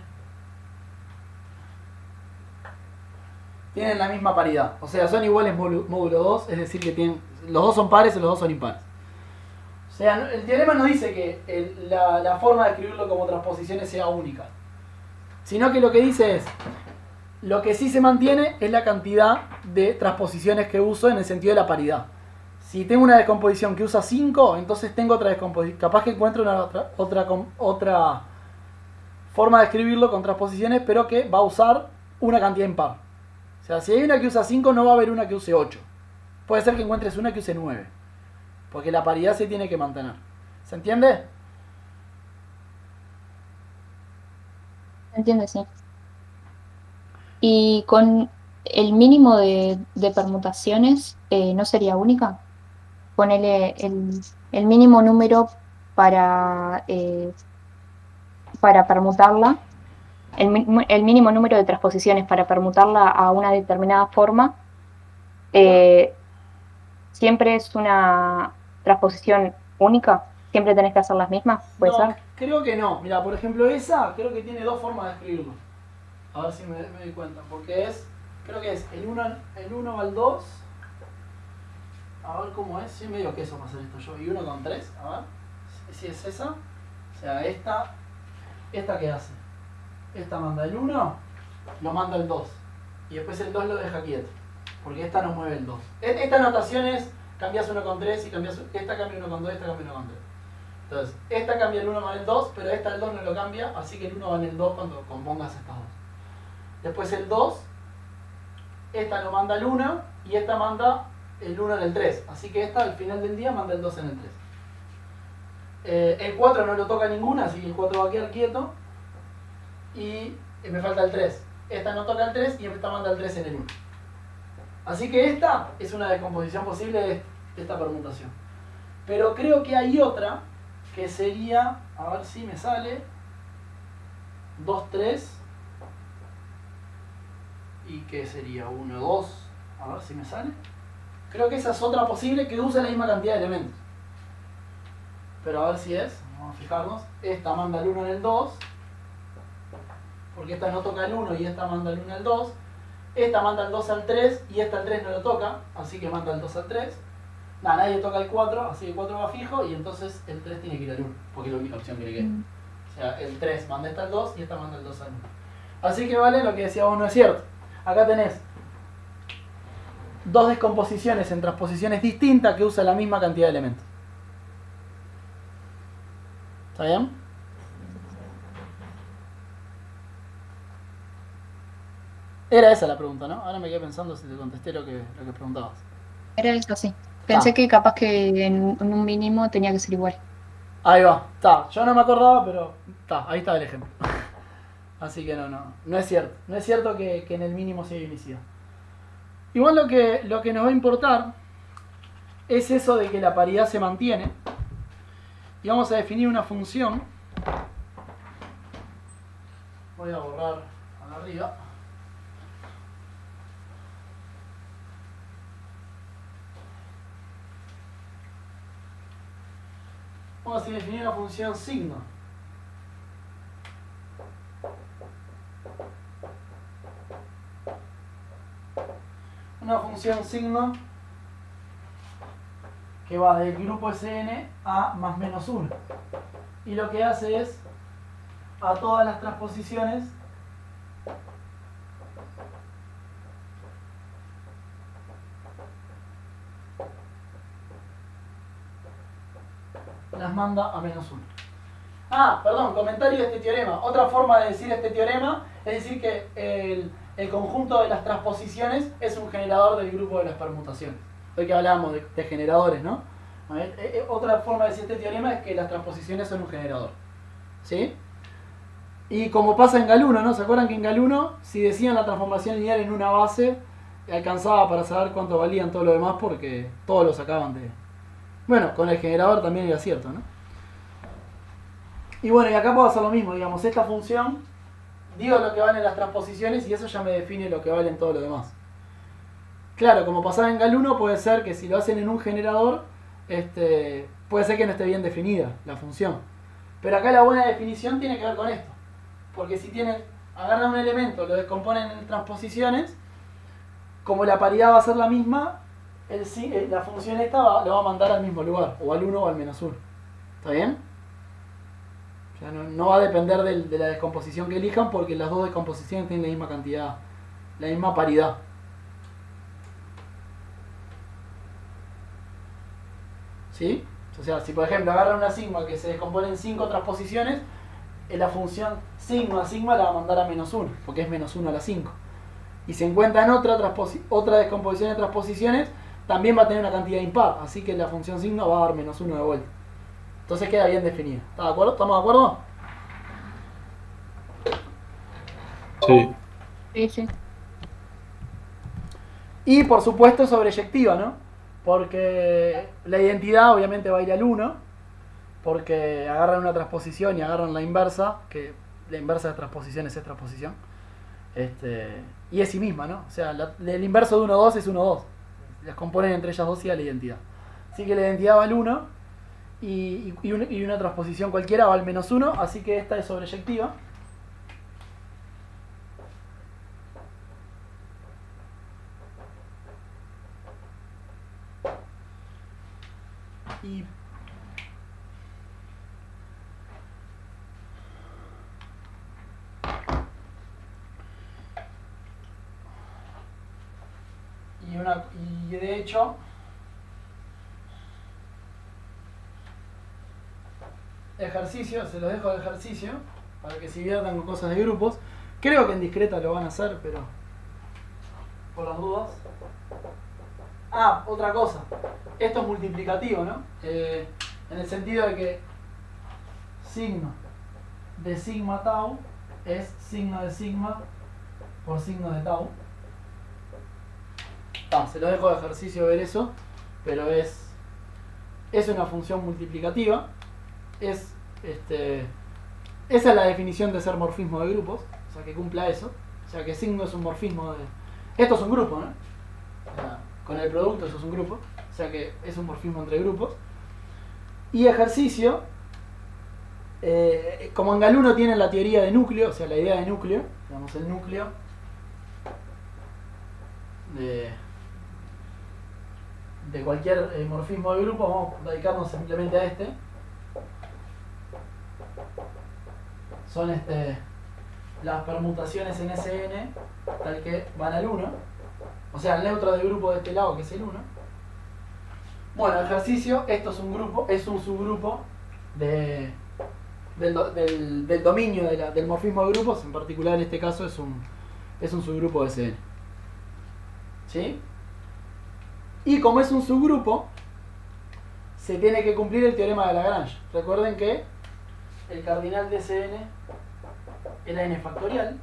tienen la misma paridad, o sea, son iguales módulo 2, es decir que tienen, los dos son pares y los dos son impares. O sea, el teorema no dice que la forma de escribirlo como transposiciones sea única, sino que lo que dice es, lo que sí se mantiene es la cantidad de transposiciones que uso en el sentido de la paridad. Si tengo una descomposición que usa 5, entonces tengo otra descomposición, capaz que encuentro otra forma de escribirlo con transposiciones, pero que va a usar una cantidad impar. O sea, si hay una que usa 5, no va a haber una que use 8. Puede ser que encuentres una que use 9. Porque la paridad se tiene que mantener. ¿Se entiende? Entiendo, sí. Y con el mínimo de permutaciones, ¿no sería única? Ponele el mínimo número para permutarla, el mínimo número de transposiciones para permutarla a una determinada forma, siempre es una transposición única, siempre tenés que hacer las mismas, ¿puede No, ser? creo que no. Mira, por ejemplo, esa creo que tiene dos formas de escribirlo. A ver si me doy cuenta. Porque es, creo que es el 1 al 2. A ver cómo es. Sí, medio que eso va a ser esto yo. Y 1 con 3. A ver. Si es esa. O sea, esta ¿qué hace? Esta manda el 1, lo manda el 2. Y después el 2 lo deja quieto. Porque esta no mueve el 2. Esta notación es, cambias 1 con 3 y cambias, esta cambia 1 con 2, esta cambia 1 con 3. Entonces, esta cambia el 1 con el 2, pero esta el 2 no lo cambia, así que el 1 va en el 2 cuando compongas estas dos. Después el 2, esta no manda el 1 y esta manda el 1 en el 3. Así que esta al final del día manda el 2 en el 3. El 4 no lo toca ninguna, así que el 4 va a quedar quieto. Y me falta el 3. Esta no toca el 3 y esta manda el 3 en el 1. Así que esta es una descomposición posible de esta permutación. Pero creo que hay otra que sería, a ver si me sale, 2, 3. ¿Y qué sería? 1, 2. A ver si me sale. Creo que esa es otra posible que usa la misma cantidad de elementos. Pero a ver si es. Vamos a fijarnos. Esta manda el 1 en el 2. Porque esta no toca el 1 y esta manda el 1 al 2. Esta manda el 2 al 3 y esta al 3 no lo toca. Así que manda el 2 al 3. Nada, nadie toca el 4, así que el 4 va fijo y entonces el 3 tiene que ir al 1. Porque es la única opción que le queda. O sea, el 3 manda esta al 2 y esta manda el 2 al 1. Así que vale, lo que decíamos no es cierto. Acá tenés dos descomposiciones en transposiciones distintas que usan la misma cantidad de elementos. ¿Está bien? Era esa la pregunta, ¿no? Ahora me quedé pensando si te contesté lo que preguntabas. Era eso, sí. Pensé que capaz que en un mínimo tenía que ser igual. Ahí va, está. Yo no me acordaba, pero está, ahí está el ejemplo. Así que no es cierto. No es cierto que en el mínimo sea unicidad. Igual lo que nos va a importar es eso de que la paridad se mantiene. Y vamos a definir una función. Voy a borrar a arriba. Vamos a definir una función sigma. Una función sigma que va del grupo Sn a más menos 1. Y lo que hace es a todas las transposiciones las manda a menos 1. Ah, perdón, comentario de este teorema. Otra forma de decir este teorema es decir que el conjunto de las transposiciones es un generador del grupo de las permutaciones. Hoy que hablábamos de generadores, ¿no? A ver, otra forma de decir este teorema es que las transposiciones son un generador. ¿Sí? Y como pasa en GAL 1, ¿no? ¿Se acuerdan que en GAL 1, si decían la transformación lineal en una base, alcanzaba para saber cuánto valían todo lo demás porque todos lo sacaban de... Bueno, con el generador también era cierto, ¿no? Y bueno, y acá puedo hacer lo mismo, digamos, esta función, digo lo que valen las transposiciones y eso ya me define lo que valen todo lo demás. Claro, como pasaba en GAL1, puede ser que si lo hacen en un generador, puede ser que no esté bien definida la función. Pero acá la buena definición tiene que ver con esto. Porque si agarran un elemento, lo descomponen en transposiciones, como la paridad va a ser la misma, la función esta lo va a mandar al mismo lugar, o al 1 o al -1. ¿Está bien? O sea, no va a depender de la descomposición que elijan, porque las dos descomposiciones tienen la misma cantidad, la misma paridad. ¿Sí? O sea, si por ejemplo agarran una sigma que se descompone en 5 transposiciones, la función sigma la va a mandar a -1, porque es -1 a la 5. Y si encuentran otra descomposición de transposiciones, también va a tener una cantidad impar, así que la función sigma va a dar -1 de vuelta. Entonces queda bien definida. ¿Está de acuerdo? ¿Estamos de acuerdo? Sí. Sí, sí. Y por supuesto sobreyectiva, ¿no? Porque la identidad obviamente va a ir al 1, porque agarran una transposición y agarran la inversa, que la inversa de transposición es transposición. Y es sí misma, ¿no? O sea, el inverso de 1, 2 es 1, 2. Las componen entre ellas dos y da la identidad. Así que la identidad va al 1 y una transposición cualquiera va al -1, así que esta es sobreyectiva. Y de hecho, ejercicio, se los dejo de ejercicio para que se diviertan con cosas de grupos. Creo que en discreta lo van a hacer, pero por las dudas. Ah, otra cosa, esto es multiplicativo, ¿no? En el sentido de que signo de sigma tau es signo de sigma por signo de tau. Se lo dejo de ejercicio ver eso, pero es una función multiplicativa. Esa es la definición de ser morfismo de grupos, o sea que cumpla eso. O sea que signo es un morfismo de... Esto es un grupo, ¿no? O sea, con el producto eso es un grupo, o sea que es un morfismo entre grupos. Y ejercicio, como en GAL1 tienen la teoría de núcleo, o sea la idea de núcleo, digamos el núcleo de cualquier morfismo de grupo, vamos a dedicarnos simplemente a este. Son las permutaciones en Sn tal que van al 1, o sea el neutro de grupo de este lado que es el 1. Bueno, ejercicio, esto es un grupo, es un subgrupo del dominio del morfismo de grupos, en particular en este caso es un subgrupo de Sn. ¿Sí? Y como es un subgrupo, se tiene que cumplir el teorema de Lagrange. Recuerden que el cardinal de Sn es la n factorial.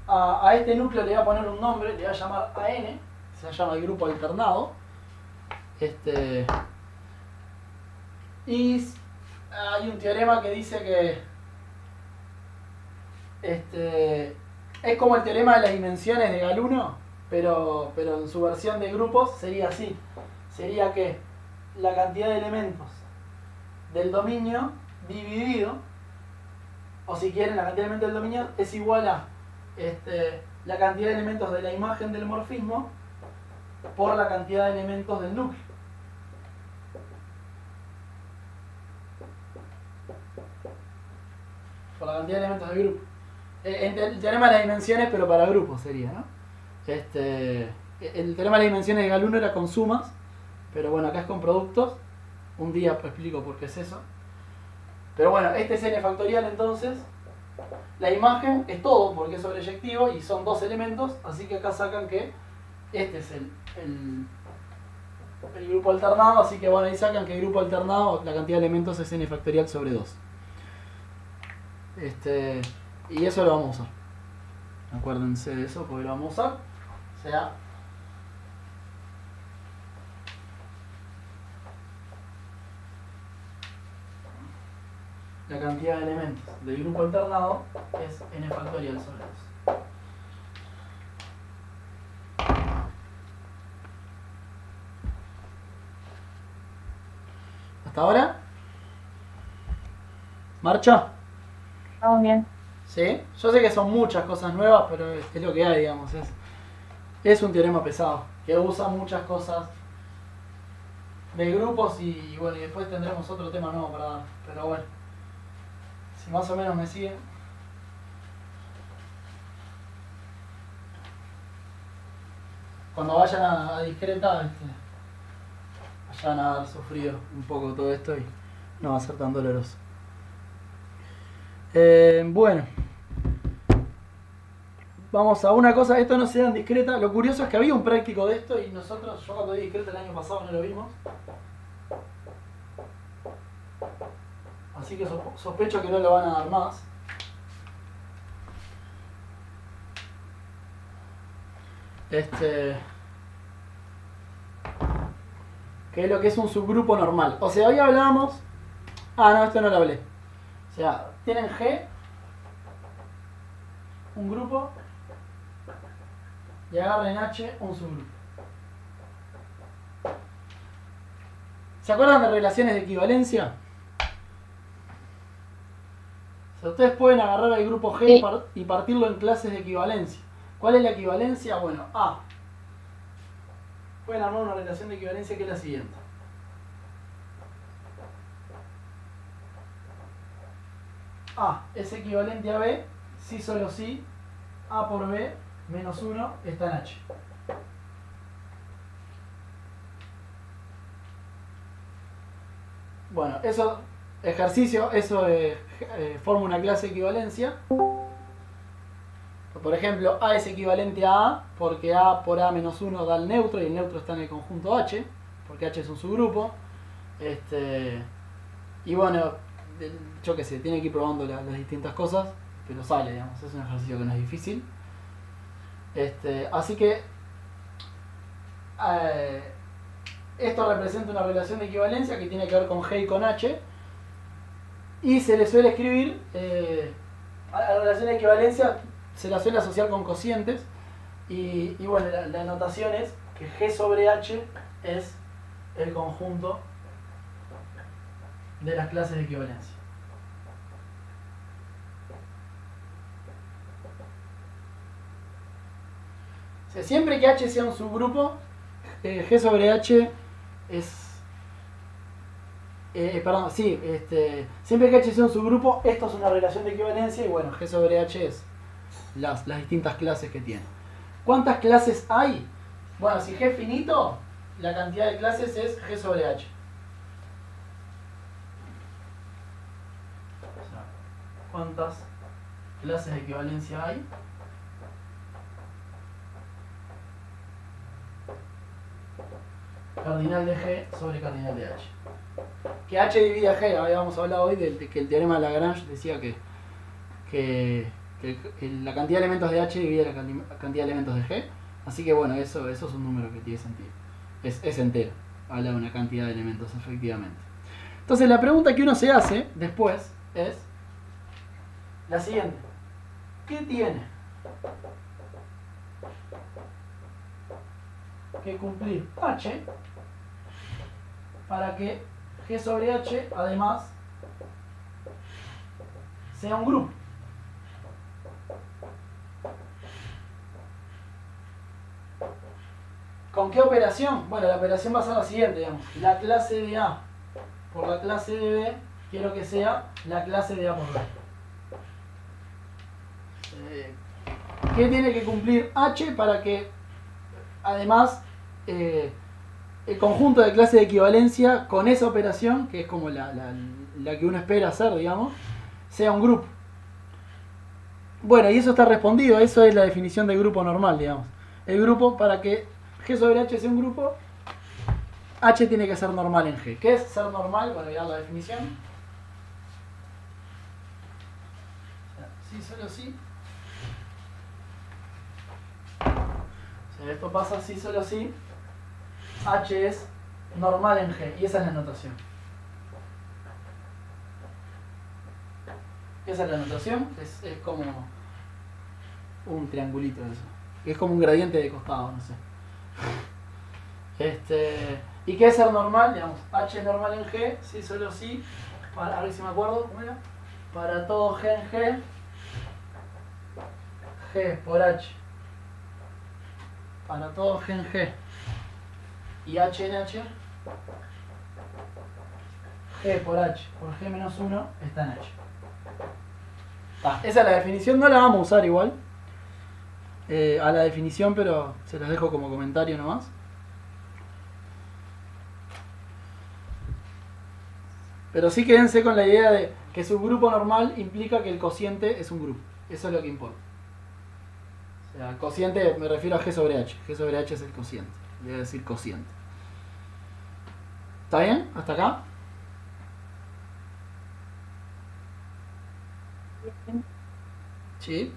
A este núcleo le voy a poner un nombre, le voy a llamar AN, se llama el grupo alternado. Y hay un teorema que dice que es como el teorema de las dimensiones de GAL1, pero en su versión de grupos sería así. Sería que la cantidad de elementos del dominio dividido, o si quieren la cantidad de elementos del dominio, es igual a la cantidad de elementos de la imagen del morfismo por la cantidad de elementos del núcleo. Por la cantidad de elementos del grupo. El teorema de las dimensiones, pero para grupos sería, ¿no? El teorema de las dimensiones de GAL1 era con sumas, pero bueno, acá es con productos. Un día explico por qué es eso. Pero bueno, este es n factorial entonces. La imagen es todo porque es sobreyectivo y son dos elementos, así que acá sacan que este es el grupo alternado, así que bueno, ahí sacan que el grupo alternado, la cantidad de elementos es n factorial sobre 2. Y eso lo vamos a usar. Acuérdense de eso porque lo vamos a usar. sea la cantidad de elementos del grupo alternado es n factorial sobre 2. ¿Hasta ahora? ¿Marcha? Vamos bien. ¿Sí? Yo sé que son muchas cosas nuevas, pero es lo que hay, digamos. Es un teorema pesado, que usa muchas cosas de grupos y bueno, y después tendremos otro tema nuevo para dar. Pero bueno, si más o menos me siguen. Cuando vayan a discreta, vayan a haber sufrido un poco todo esto y no va a ser tan doloroso. Bueno, vamos a una cosa, esto no se da en discreta. Lo curioso es que había un práctico de esto y nosotros, yo cuando di discreta el año pasado no lo vimos. Así que sospecho que no lo van a dar más. Que es lo que es un subgrupo normal. O sea, hoy hablábamos... Ah, no, esto no lo hablé. O sea, tienen G, un grupo, y agarren H, un subgrupo. ¿Se acuerdan de relaciones de equivalencia? O sea, ustedes pueden agarrar el grupo G Sí. y partirlo en clases de equivalencia. ¿Cuál es la equivalencia? Bueno, A. Pueden armar una relación de equivalencia que es la siguiente. A es equivalente a B si solo si A por B menos 1 está en H. Bueno, eso, ejercicio, eso forma una clase de equivalencia. Por ejemplo, A es equivalente a A porque A por A menos 1 da el neutro y el neutro está en el conjunto H, porque H es un subgrupo. Y bueno, yo qué sé, tiene que ir probando las distintas cosas, pero sale, digamos, es un ejercicio que no es difícil. Así que esto representa una relación de equivalencia que tiene que ver con G y con H, y se le suele escribir, a la relación de equivalencia se la suele asociar con cocientes, y bueno, la notación es que G sobre H es el conjunto de las clases de equivalencia. O sea, siempre que H sea un subgrupo, G sobre H es... perdón, sí, siempre que H sea un subgrupo, esto es una relación de equivalencia y bueno, G sobre H es las distintas clases que tiene. ¿Cuántas clases hay? Bueno, si G es finito, la cantidad de clases es G sobre H. O sea, ¿cuántas clases de equivalencia hay? Cardinal de G sobre cardinal de H. Que H divide a G, habíamos hablado hoy de que el teorema de Lagrange decía que la cantidad de elementos de H divide la cantidad de elementos de G. Así que bueno, eso es un número que tiene sentido. Es entero, habla de una cantidad de elementos efectivamente. Entonces la pregunta que uno se hace después es la siguiente. ¿Qué tiene que cumplir H para que G sobre H además sea un grupo? ¿Con qué operación? Bueno, la operación va a ser la siguiente, digamos. La clase de A por la clase de B quiero que sea la clase de A por B. ¿Qué tiene que cumplir H para que además el conjunto de clases de equivalencia con esa operación, que es como la que uno espera hacer, digamos, sea un grupo? Bueno, y eso está respondido, eso es la definición de grupo normal, digamos. El grupo, para que G sobre H sea un grupo, H tiene que ser normal en G. ¿Qué es ser normal? Bueno, voy a dar la definición. Sí, solo sí. O sea, Esto pasa así, solo si H es normal en G. Y esa es la notación. Esa es la notación. Es como un triangulito eso. Es como un gradiente de costado, no sé. ¿Y qué es ser normal? Digamos, H es normal en G, sí, solo si, a ver si me acuerdo, ¿cómo era? Para todo G en G, G por H. Para todo G en G y H en H, G por H por G menos 1 está en H. Esa es la definición, no la vamos a usar igual a la definición, pero se las dejo como comentario nomás. Pero sí quédense con la idea de que subgrupo normal implica que el cociente es un grupo. Eso es lo que importa. O sea, cociente me refiero a G sobre H. G sobre H es el cociente. Voy a decir cociente. ¿Está bien? ¿Hasta acá? Sí.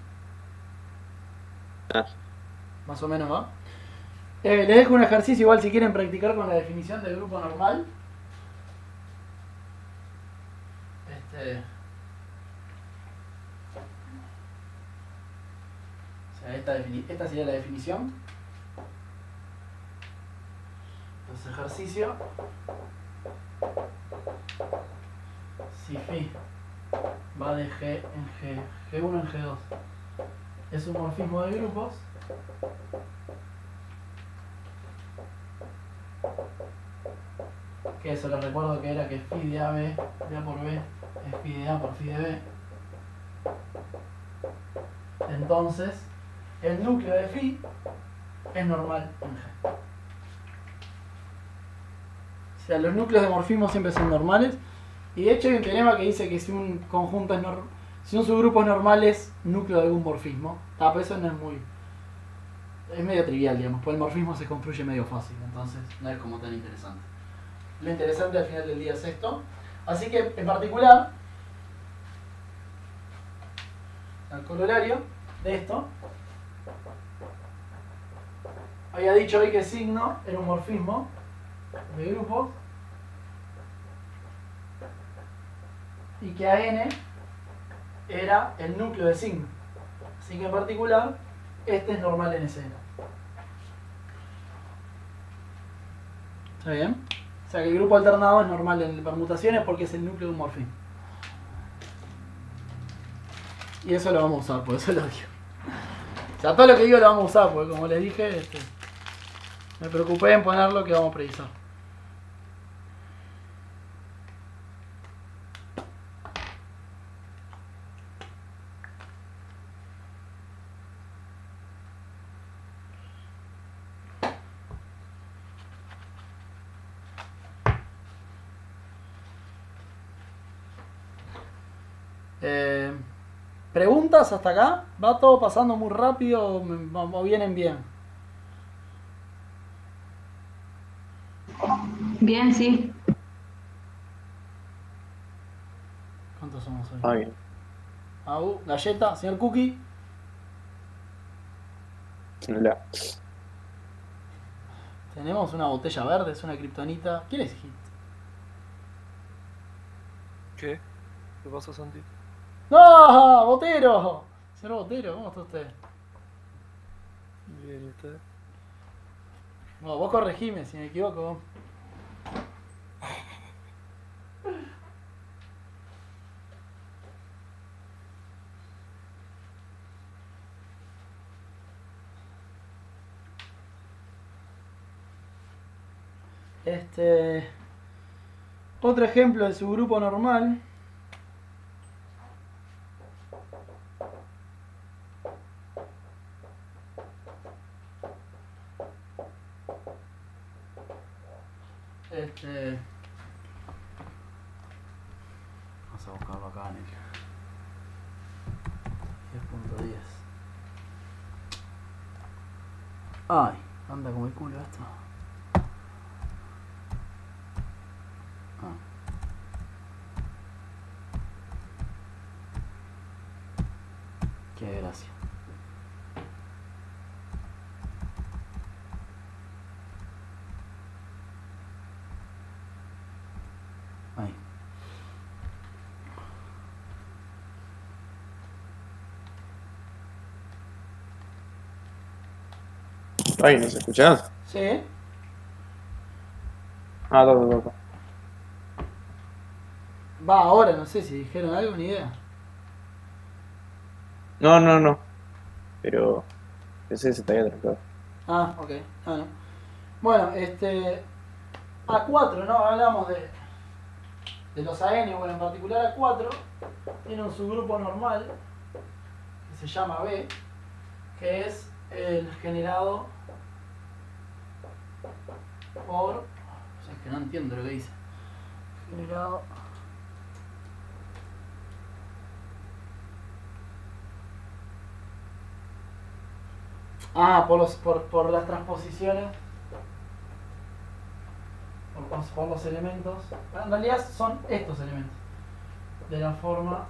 Más o menos va. Les dejo un ejercicio igual si quieren practicar con la definición de grupo normal. O sea, esta sería la definición. Entonces, ejercicio. Si phi va de G en G, G1 en G2, es un morfismo de grupos. Que eso les recuerdo que era que phi de AB, de A por B, es phi de A por phi de B. Entonces, el núcleo de phi es normal en G. O sea, los núcleos de morfismo siempre son normales. Y de hecho hay un teorema que dice que si un conjunto es si un subgrupo es normal es núcleo de algún morfismo. Pero eso no es muy... Es medio trivial, digamos, pues el morfismo se construye medio fácil, entonces no es como tan interesante. Lo interesante al final del día es esto. Así que, en particular, el corolario de esto, había dicho hoy que signo era un morfismo de grupos y que AN era el núcleo de signo. Así que, en particular, este es normal en SN. ¿Está bien? O sea que el grupo alternado es normal en permutaciones porque es el núcleo de un morfismo. Y eso lo vamos a usar, por eso lo digo. O sea, todo lo que digo lo vamos a usar, porque como les dije, me preocupé en poner lo que vamos a precisar. ¿Preguntas hasta acá? ¿Va todo pasando muy rápido o vienen bien? Bien, sí. ¿Cuántos somos hoy? Ah, bien. Galleta, señor Cookie. Hola. Tenemos una botella verde, es una kriptonita. ¿Quién es Hit? ¿Qué? ¿Qué pasa, Santi? ¡No! ¡Botero! Señor Botero, ¿cómo está usted? Bien, ¿y usted? No, vos corregime si me equivoco. Otro ejemplo de su grupo normal. Vamos a buscarlo acá en el 10.10. Ay, anda como el culo esto. Qué gracia. Ahí. Ay, ¿nos escuchás? Sí. Ah, todo. Va, ahora no sé si dijeron algo, ni idea. No. Pero pensé que se te había trancado. Ah, ok. Ah, no. Bueno, A4, ¿no? Hablamos de los AN, bueno, en particular A4 tiene un subgrupo normal que se llama B, que es el generado por... O sea, es que no entiendo lo que dice. Generado... Ah, por las transposiciones, por los elementos. En realidad son estos elementos. De la forma...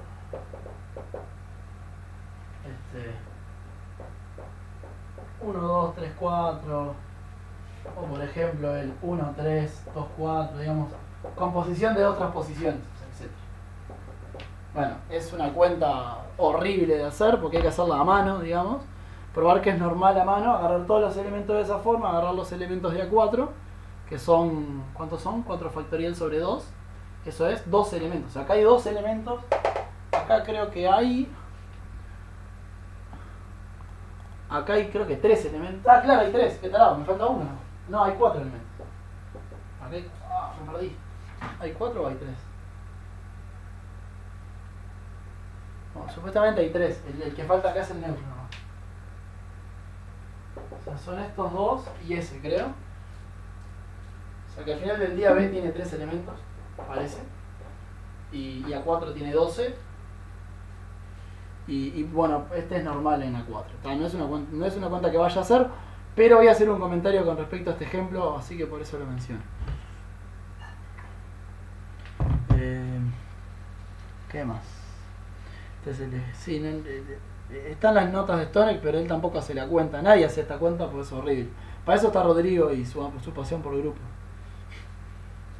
1, 2, 3, 4. O por ejemplo el 1, 3, 2, 4, digamos. Composición de dos transposiciones, etc. Bueno, es una cuenta horrible de hacer porque hay que hacerla a mano, digamos. Probar que es normal a mano, agarrar todos los elementos de esa forma, agarrar los elementos de A4, que son, ¿cuántos son? 4 factorial sobre 2. Eso es 2 elementos. Acá hay 2 elementos. Acá creo que hay... Acá hay creo que 3 elementos. Ah, claro, hay 3. ¿Qué tal? Me falta uno. No, hay 4 elementos. Acá hay... Ah, me perdí. ¿Hay 4 o hay 3? No, supuestamente hay 3. El que falta acá es el neutro, ¿no? O sea, son estos dos y ese, creo. O sea que al final del día B tiene 3 elementos, parece. Y A4 tiene 12. Y bueno, este es normal en A4. No es una cuenta que vaya a hacer, pero voy a hacer un comentario con respecto a este ejemplo, así que por eso lo menciono. ¿Qué más? Están las notas de Stonex, pero él tampoco hace la cuenta. Nadie hace esta cuenta porque es horrible. Para eso está Rodrigo y su pasión por el grupo.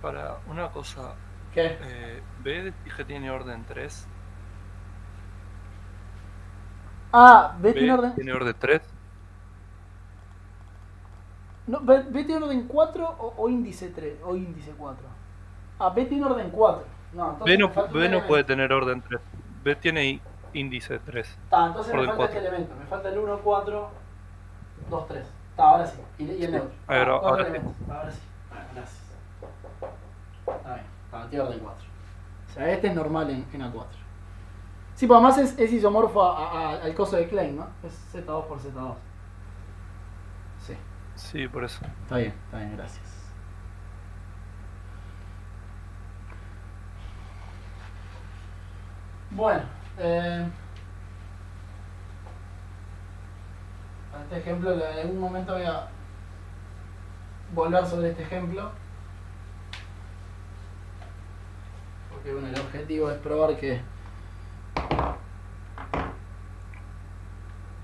Para una cosa, ¿Qué? B dije tiene orden 3. Ah, B B tiene orden. tiene orden 3. No, B tiene orden 4 o índice 3 o índice 4. Ah, B tiene orden 4. No, entonces me falta un B no elemento. puede tener orden 3. B tiene índice 3. Entonces me orden falta 4. este elemento. Me falta el 1, 4, 2, 3. Ahora sí. Y el neutro. Ahora sí. Ahora sí. Gracias. Está bien. Tiene orden 4. O sea, este es normal en A4. Sí, pues además es isomorfo al coso de Klein, ¿no? Es Z2 por Z2. Sí. Sí, por eso. Está bien, gracias. Bueno, para este ejemplo, en algún momento voy a volver sobre este ejemplo. Porque bueno, el objetivo es probar que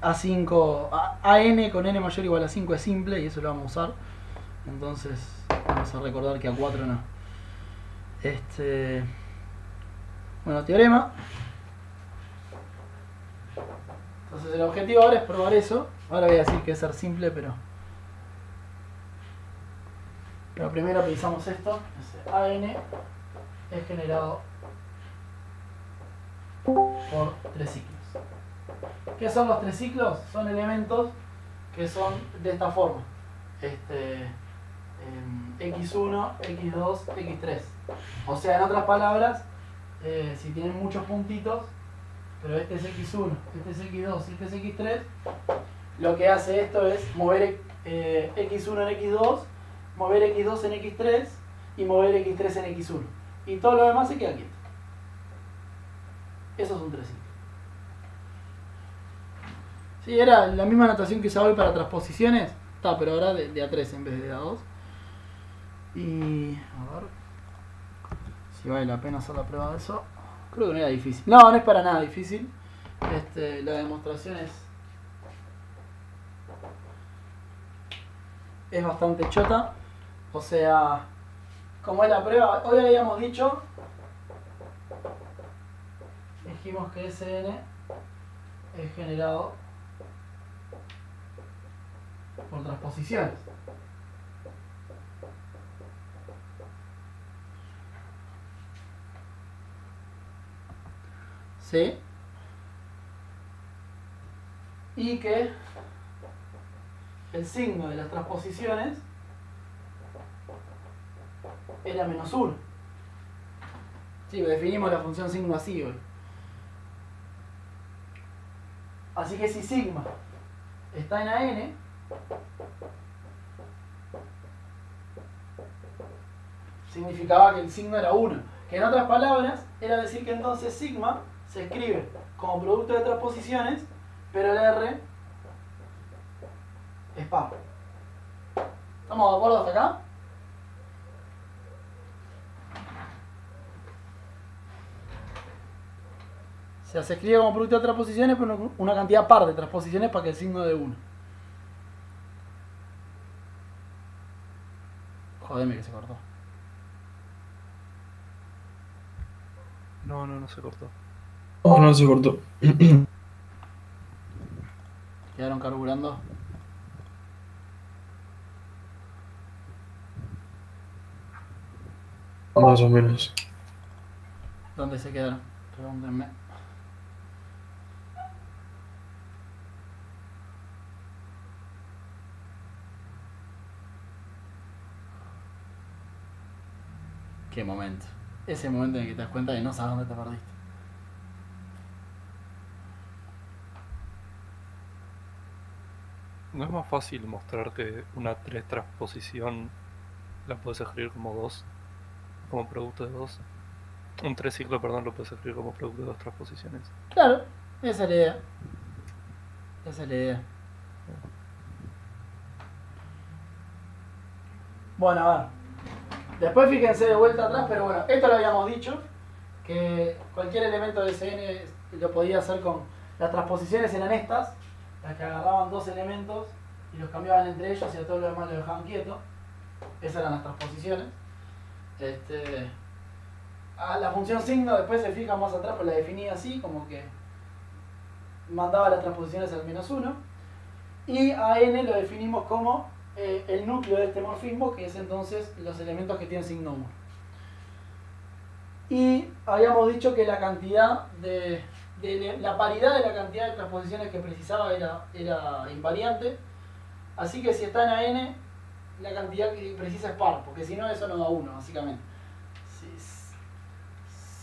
A5, AN con N mayor o igual a 5 es simple y eso lo vamos a usar. Entonces vamos a recordar que A4 no. Bueno, teorema. Entonces el objetivo ahora es probar eso. Ahora voy a decir que es ser simple, pero primero pensamos esto. AN es generado por 3 ciclos. ¿Qué son los 3 ciclos? Son elementos que son de esta forma. X1, X2, X3. O sea, en otras palabras, si tienen muchos puntitos, pero este es X1, este es X2 y este es X3, lo que hace esto es mover X1 en X2, mover X2 en X3 y mover X3 en X1. Y todo lo demás se queda quieto. Esos son 3 ciclos. Sí, era la misma notación que usaba hoy para transposiciones, pero ahora de A3 en vez de A2. Y a ver si vale la pena hacer la prueba de eso. Creo que no era difícil. No es para nada difícil. La demostración es bastante chota. O sea, como es la prueba, hoy habíamos dicho, dijimos que Sn es generado por transposiciones. ¿Sí? Y que el signo de las transposiciones era menos 1. Sí, definimos la función signo así hoy. Así que si sigma está en AN, significaba que el signo era 1. Que en otras palabras, era decir que entonces sigma se escribe como producto de transposiciones, pero el R es par. ¿Estamos de acuerdo hasta acá? O sea, se escribe como producto de transposiciones, pero una cantidad par de transposiciones para que el signo dé 1. Jodeme que se cortó. No se cortó. Oh, no se cortó. ¿Quedaron carburando? Más o menos. ¿Dónde se quedaron? Pregúntenme. Qué momento. Ese momento en el que te das cuenta de no sabes dónde te perdiste. ¿No es más fácil mostrar que una 3 transposición la puedes escribir como 2? Como producto de 2. Un 3 ciclo, perdón, lo puedes escribir como producto de 2 transposiciones. Claro, esa es la idea. Esa es la idea. Bueno, a ver. Después fíjense de vuelta atrás, pero bueno, esto lo habíamos dicho, que cualquier elemento de Sn lo podía hacer con... Las transposiciones eran estas, las que agarraban dos elementos y los cambiaban entre ellos y a todo lo demás lo dejaban quieto. Esas eran las transposiciones. La función signo, después se fija más atrás, pues la definía así, como que mandaba las transposiciones al -1. Y a n lo definimos como el núcleo de este morfismo, que es entonces los elementos que tienen signo 1. Y habíamos dicho que la cantidad la paridad de la cantidad de transposiciones que precisaba era invariante. Así que si está en AN, la cantidad que precisa es par, porque si no eso no da 1, básicamente.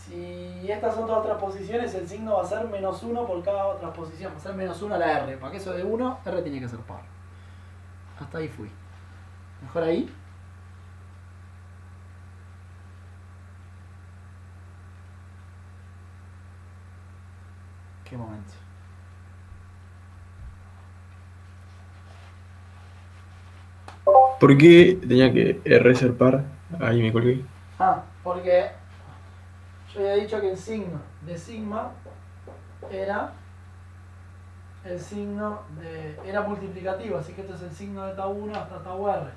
Si estas son todas transposiciones, el signo va a ser -1 por cada transposición, va a ser -1 a la R. Para que eso de 1, R tiene que ser par. Hasta ahí fui. Mejor ahí. Qué momento. ¿Por qué tenía que R ser par? Ahí me colgué. Porque yo había dicho que el signo de sigma era el signo era multiplicativo, así que esto es el signo de tau 1 hasta tau R.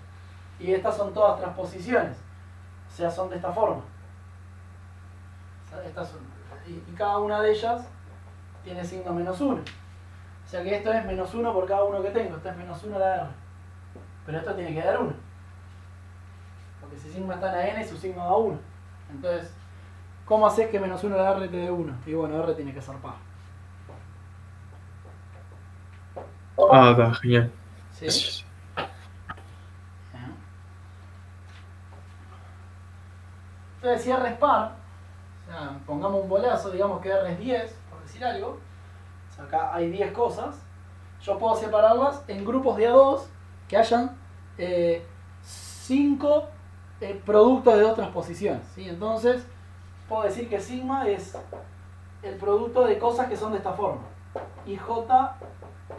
Y estas son todas transposiciones, o sea, son de esta forma. O sea, estas son, y cada una de ellas tiene signo -1. O sea que esto es -1 por cada uno que tengo, esto es -1 a la R. Pero esto tiene que dar 1. Porque si sigma está en n, su signo da 1. Entonces, ¿cómo haces que -1 a la R te dé 1? Y bueno, R tiene que ser par. Ah, está, genial. ¿Sí? Gracias. Entonces, si R es par, o sea, pongamos un bolazo, digamos que R es 10, por decir algo. O sea, acá hay 10 cosas. Yo puedo separarlas en grupos de A2 que hayan 5 productos de dos transposiciones, ¿sí? Entonces, puedo decir que sigma es el producto de cosas que son de esta forma. Y J,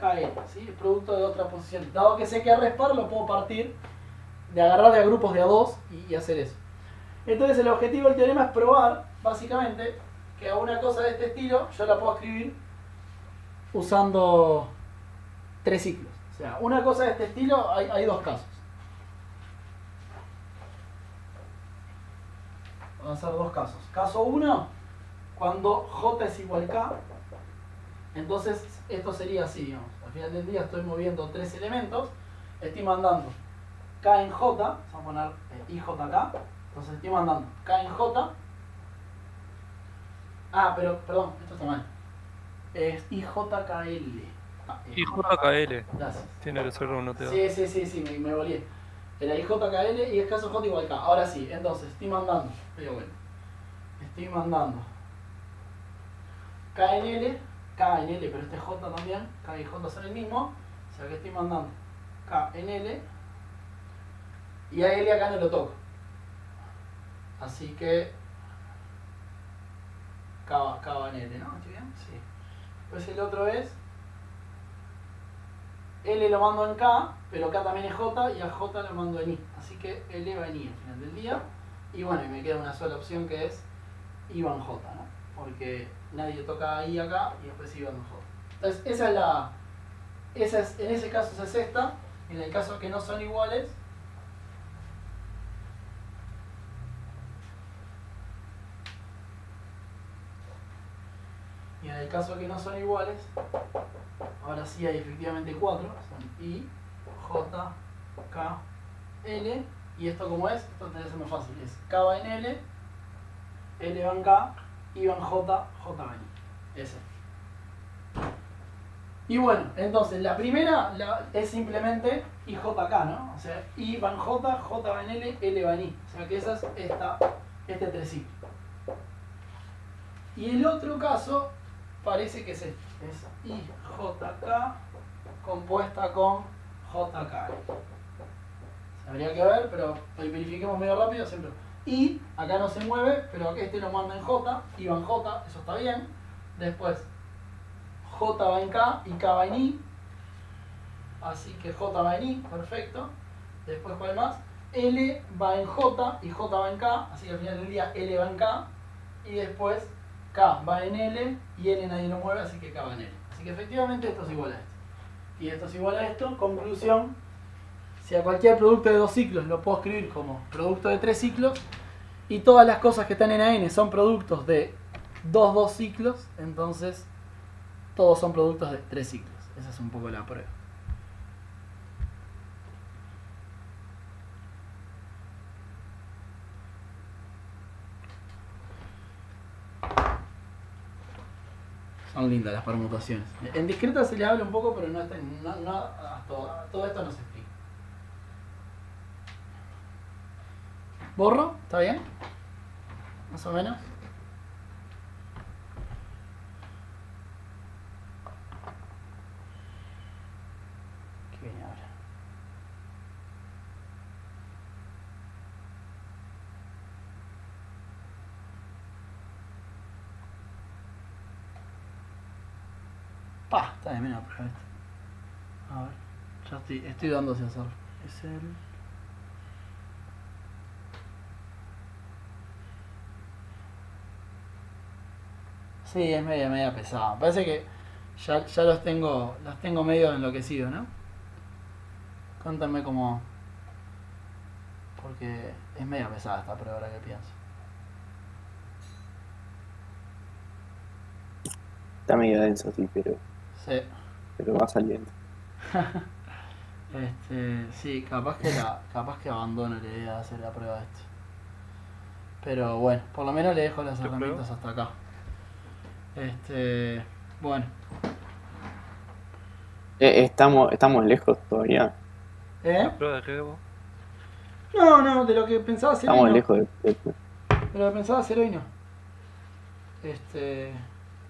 KN, ¿sí? El producto de dos transposiciones. Dado que sé que R es par, lo puedo partir, de agarrar de a grupos de A2 y hacer eso. Entonces, el objetivo del teorema es probar, básicamente, que a una cosa de este estilo yo la puedo escribir usando 3 ciclos. O sea, una cosa de este estilo hay dos casos. Vamos a hacer dos casos. Caso 1, cuando J es igual a K, entonces esto sería así, digamos. Al final del día estoy moviendo tres elementos, estoy mandando K en J, vamos a poner IJK, entonces estoy mandando K en J. Ah, pero, perdón, esto está mal. Es IJKL. IJKL. Gracias. Tiene que ser un OTA. Sí, me volví. Era IJKL y es caso J igual a K. Ahora sí, entonces estoy mandando, pero bueno, estoy mandando K en L, pero este J también, K y J son el mismo, o sea que estoy mandando K en L y a L acá no lo toco. Así que K va en L, ¿no? ¿Estoy bien? Sí. Pues el otro es L lo mando en K, pero K también es J y a J lo mando en I. Así que L va en I al final del día. Y bueno, y me queda una sola opción que es I va en J, ¿no? Porque nadie toca I acá y después I va en J. Entonces en ese caso es esta. En el caso que no son iguales, ahora sí hay efectivamente 4, son I, J, K, L, y esto como es, esto tendría que ser más fácil, es K va en L, L va en K, I va en J, J va en I. Ese. Y bueno, entonces la primera es simplemente IJK, ¿no? O sea, I va en J, J va en L va en I. O sea que esa es este triciclo. Y el otro caso parece que es este. Es IJK compuesta con JK. Habría que ver, pero verifiquemos medio rápido siempre. I, acá no se mueve, pero aquí este lo manda en J, I va en J, eso está bien. Después, J va en K y K va en I. Así que J va en I, perfecto. Después, ¿cuál más? L va en J y J va en K, así que al final del día L va en K. Y después K va en L y L nadie lo mueve, así que K va en L. Así que efectivamente esto es igual a esto. Y esto es igual a esto. Conclusión, si a cualquier producto de dos ciclos lo puedo escribir como producto de tres ciclos y todas las cosas que están en AN son productos de dos ciclos, entonces todos son productos de tres ciclos. Esa es un poco la prueba. Son lindas las permutaciones. En discreta se le habla un poco, pero todo esto no se explica. ¿Borro? ¿Está bien? Más o menos. ¿Qué viene ahora? Está de menos prueba esto. A ver, ya estoy dándose a hacerlo. Es el... Sí, es media pesada. Me parece que ya los tengo medio enloquecidos, ¿no? Cuéntame cómo... Porque es media pesada esta prueba ahora que pienso. Está medio denso, sí, Sí. pero va saliendo. Sí, capaz que abandono la idea de hacer la prueba de esto. Pero bueno, por lo menos le dejo las herramientas hasta acá. Bueno. Estamos lejos todavía. ¿La prueba de qué, vos? No, de lo que pensaba hacer Estamos hoy no. lejos de... De lo que pensaba hacer hoy no.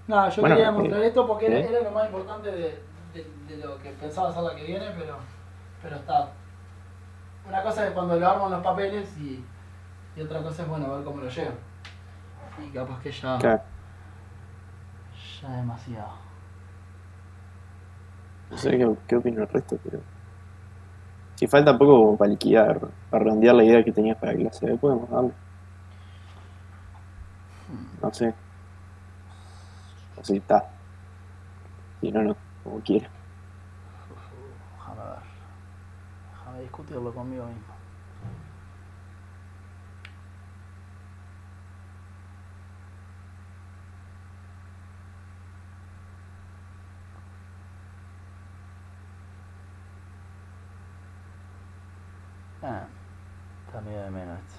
Nada, yo Bueno, quería mostrar esto porque ¿sí? era lo más importante de lo que pensaba hacer la que viene, pero está. Una cosa es cuando lo armo en los papeles y otra cosa es, bueno, ver cómo lo llevo. Y capaz que ya... Claro. Ya demasiado. No sé qué opino el resto, pero... Si falta poco como para liquidar, para redondear la idea que tenías para clase B, podemos darle. No sé. O si está. Si no, como quiera. Déjame ver. Déjame discutirlo conmigo mismo. Ah, está medio de menos esto.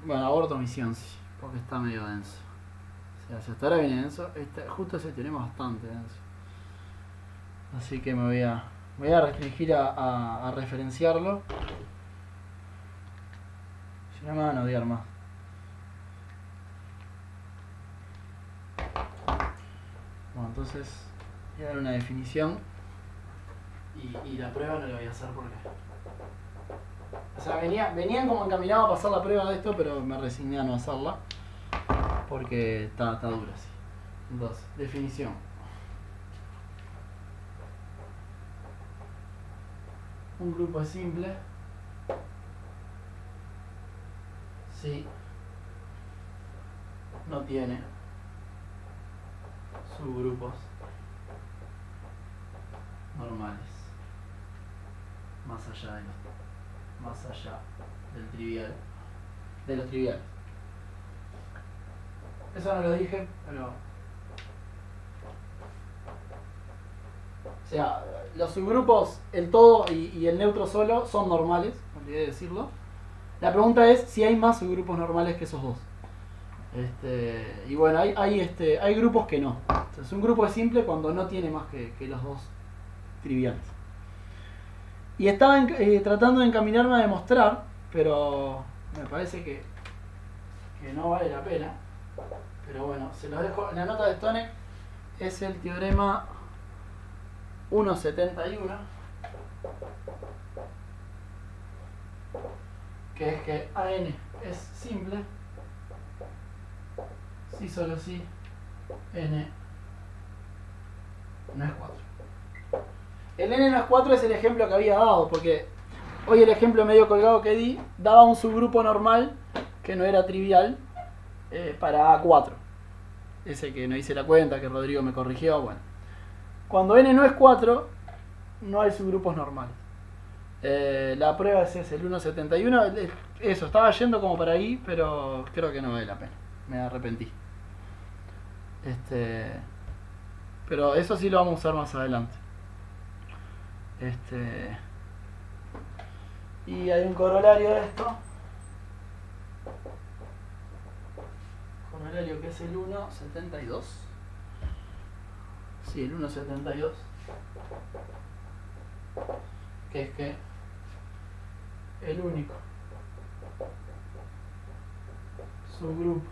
Bueno, aborto misión, sí, porque está medio denso. O sea, si hasta ahora viene denso, justo ese teorema es bastante denso. Así que me voy a restringir a referenciarlo. Si no me van a odiar más. Bueno, entonces voy a dar una definición y la prueba no la voy a hacer porque... O sea, venían como encaminados a pasar la prueba de esto, pero me resigné a no hacerla porque está dura así. Entonces, definición. Un grupo es simple si no tiene subgrupos normales más allá del trivial, de los triviales. Eso no lo dije, pero o sea, los subgrupos, el todo y el neutro solo son normales, olvidé decirlo. La pregunta es si hay más subgrupos normales que esos dos. Y bueno, hay grupos que no. Entonces, un grupo es simple cuando no tiene más que los dos triviales. Y estaba tratando de encaminarme a demostrar, pero me parece que no vale la pena. Pero bueno, se los dejo. La nota de Stoneck es el teorema 1.71, que es que AN es simple si solo si N no es 4. El N no es 4 es el ejemplo que había dado, porque hoy el ejemplo medio colgado que di daba un subgrupo normal que no era trivial para A4. Ese que no hice la cuenta, que Rodrigo me corrigió. Bueno, cuando N no es 4, no hay subgrupos normales. La prueba es ese, el 1.71. Eso, estaba yendo como para ahí, pero creo que no vale la pena. Me arrepentí. Pero eso sí lo vamos a usar más adelante. Y hay un corolario de esto. Corolario que es el 1.72. Sí, el 1.72. Que es que el único subgrupo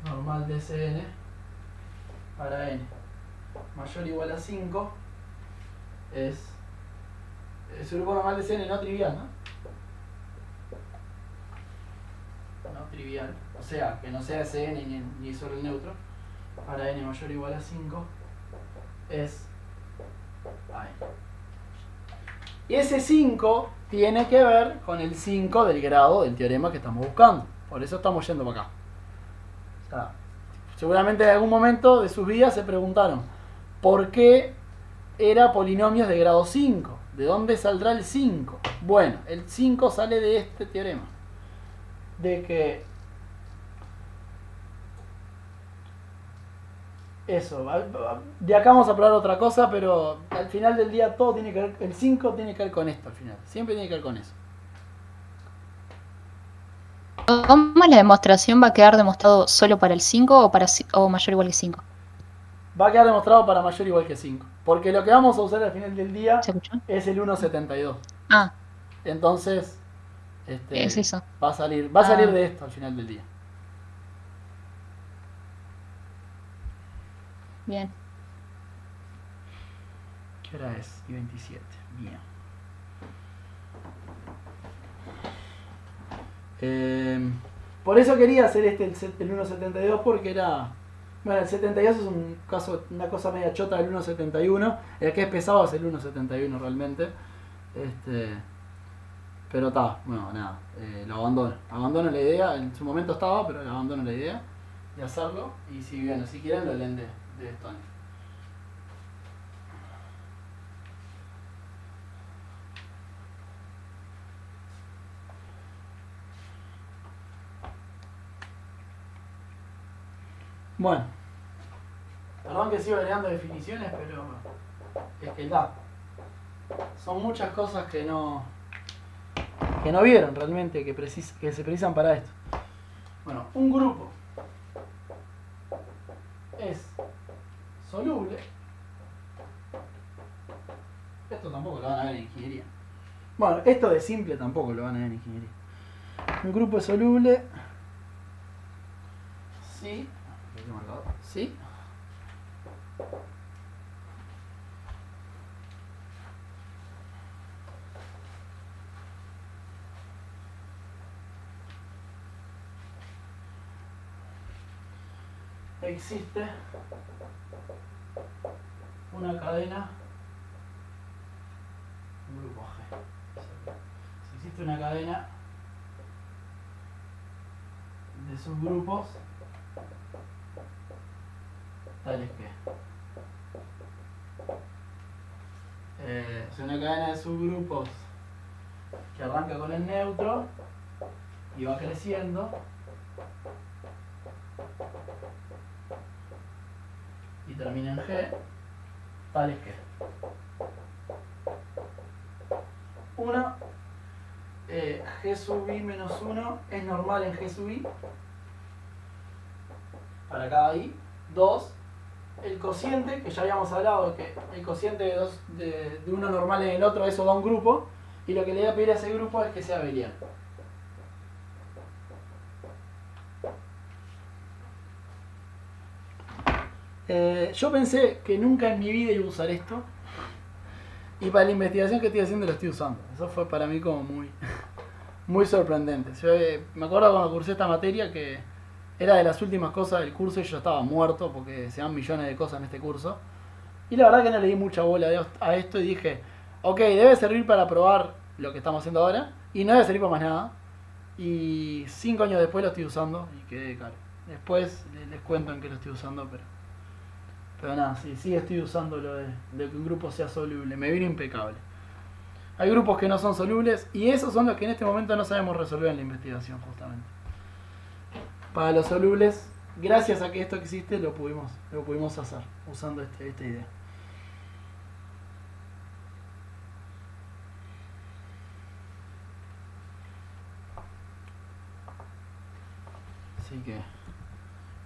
normal de Cn para n mayor o igual a 5 es el subgrupo normal de Cn no trivial, no trivial, o sea, que no sea Cn ni solo el neutro, para n mayor o igual a 5 es A n. Y ese 5 tiene que ver con el 5 del grado del teorema que estamos buscando. Por eso estamos yendo para acá. O sea, seguramente en algún momento de sus vidas se preguntaron ¿por qué era polinomios de grado 5? ¿De dónde saldrá el 5? Bueno, el 5 sale de este teorema. De que eso, de acá vamos a probar otra cosa, pero al final del día todo tiene que ver, el 5 tiene que ver con esto al final, siempre tiene que ver con eso. ¿Cómo la demostración va a quedar demostrado solo para el 5 o mayor o igual que 5? Va a quedar demostrado para mayor o igual que 5, porque lo que vamos a usar al final del día ¿Se escuchó? es el 1.72. Ah, Entonces, es eso. va a salir de esto al final del día. Bien. ¿Qué hora es? Y 27. Bien. Por eso quería hacer el 1.72 porque era... Bueno, el 72 es una cosa media chota del 1.71. El que es pesado es el 1.71 realmente. Pero está, bueno, nada, lo abandono. Abandono la idea, en su momento estaba, pero abandono la idea de hacerlo. Y si quieren lo leen de Stoneck. Bueno, perdón que sigo agregando definiciones, pero es que son muchas cosas que no vieron realmente que se precisan para esto. Bueno, un grupo es soluble. Esto tampoco lo van a ver en ingeniería. Bueno, esto de simple tampoco lo van a ver en ingeniería. Un grupo es soluble si existe una cadena, un grupo G. Si existe una cadena de subgrupos tales que es una cadena de subgrupos que arranca con el neutro y va creciendo y termina en G, tales que 1 G sub I menos 1 es normal en G sub I para cada I. 2, el cociente, que ya habíamos hablado que el cociente de uno normal en el otro, eso da un grupo, y lo que le voy a pedir a ese grupo es que sea abeliano. Yo pensé que nunca en mi vida iba a usar esto, y para la investigación que estoy haciendo lo estoy usando. Eso fue para mí como muy sorprendente. Yo, me acuerdo cuando cursé esta materia que era de las últimas cosas del curso y yo estaba muerto porque se dan millones de cosas en este curso. Y la verdad que no le di mucha bola a esto y dije, ok, debe servir para probar lo que estamos haciendo ahora y no debe servir para más nada. Y 5 años después lo estoy usando y quedé caro. Después les cuento en qué lo estoy usando, pero nada, sí estoy usando lo de que un grupo sea soluble. Me vino impecable. Hay grupos que no son solubles y esos son los que en este momento no sabemos resolver en la investigación justamente. Para los solubles, gracias a que esto existe, lo pudimos hacer usando esta idea. Así que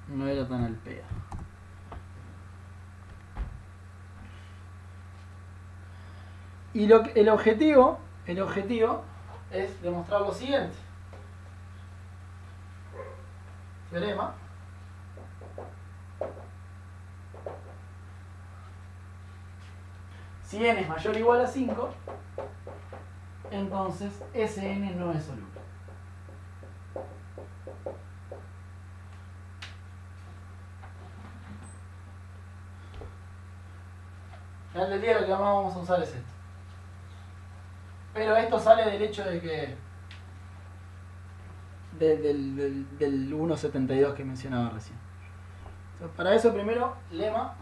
no era tan al pedo. Y el objetivo es demostrar lo siguiente. Teorema. Si n es mayor o igual a 5, entonces Sn no es soluble. Al final del día lo que más vamos a usar es esto. Pero esto sale del hecho de que del 1.72 que mencionaba recién. Entonces, para eso primero, lema,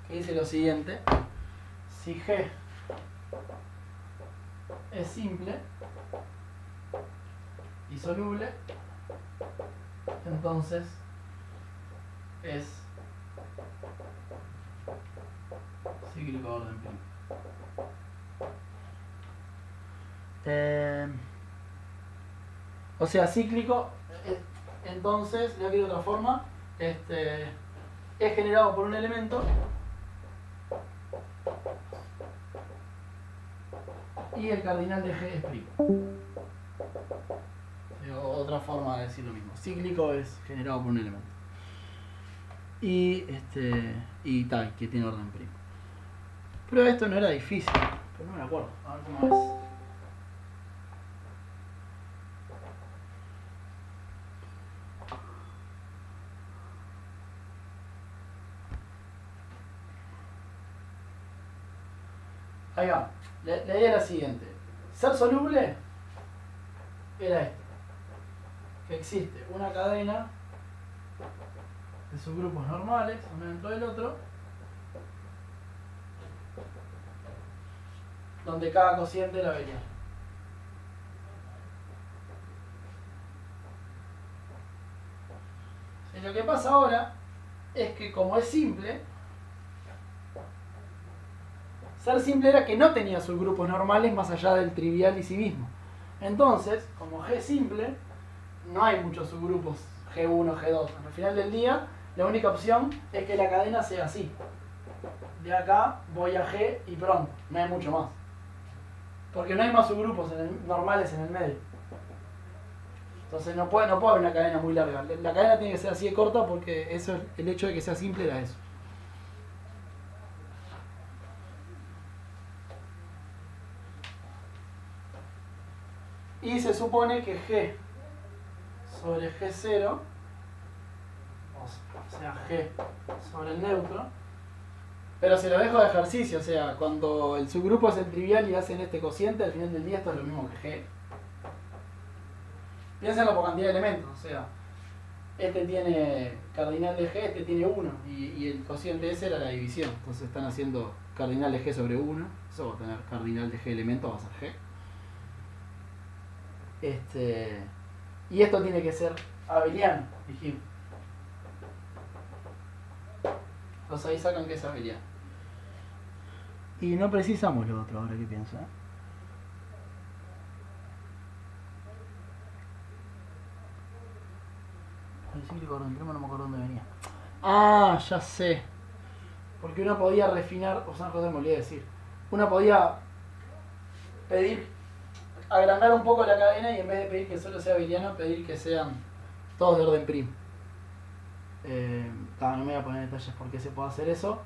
que dice lo siguiente: si G es simple y soluble, entonces es cíclico de orden primo. O sea, cíclico, entonces, le voy a decir de otra forma, es generado por un elemento y el cardinal de G es primo. Otra forma de decir lo mismo. Cíclico es generado por un elemento. Y tal, que tiene orden primo. Pero esto no era difícil, pero no me acuerdo. A ver cómo es. Ahí va. La idea es la siguiente. Ser soluble era esto. Que existe una cadena de subgrupos normales, uno dentro del otro, donde cada cociente era abeliano. Y lo que pasa ahora es que como es simple, ser simple era que no tenía subgrupos normales más allá del trivial y sí mismo. Entonces, como G es simple, no hay muchos subgrupos G1, G2. Al final del día, la única opción es que la cadena sea así. De acá voy a G y pronto, no hay mucho más. Porque no hay más subgrupos normales en el medio. Entonces no puede haber una cadena muy larga. La cadena tiene que ser así de corta porque eso, el hecho de que sea simple era eso. Y se supone que G sobre G0, o sea G sobre el neutro, pero se lo dejo de ejercicio, o sea, cuando el subgrupo es el trivial y hacen este cociente, al final del día esto es lo mismo que G. Piénsenlo por cantidad de elementos, o sea, este tiene cardinal de G, este tiene 1, y el cociente ese era la división, entonces están haciendo cardinal de G sobre 1, eso va a tener cardinal de G elementos, va a ser G. Y esto tiene que ser abeliano, dijimos. Entonces ahí sacan que es abeliano. Y no precisamos lo otro, ahora que pienso. El cíclico ordentremo no me acuerdo dónde venía. Ah, ya sé. Porque uno podía refinar, o sea, una cosa que me olvidé decir. Uno podía pedir, agrandar un poco la cadena y en vez de pedir que solo sea abeliano, pedir que sean todos de orden prim. No me voy a poner detalles por qué se puede hacer eso,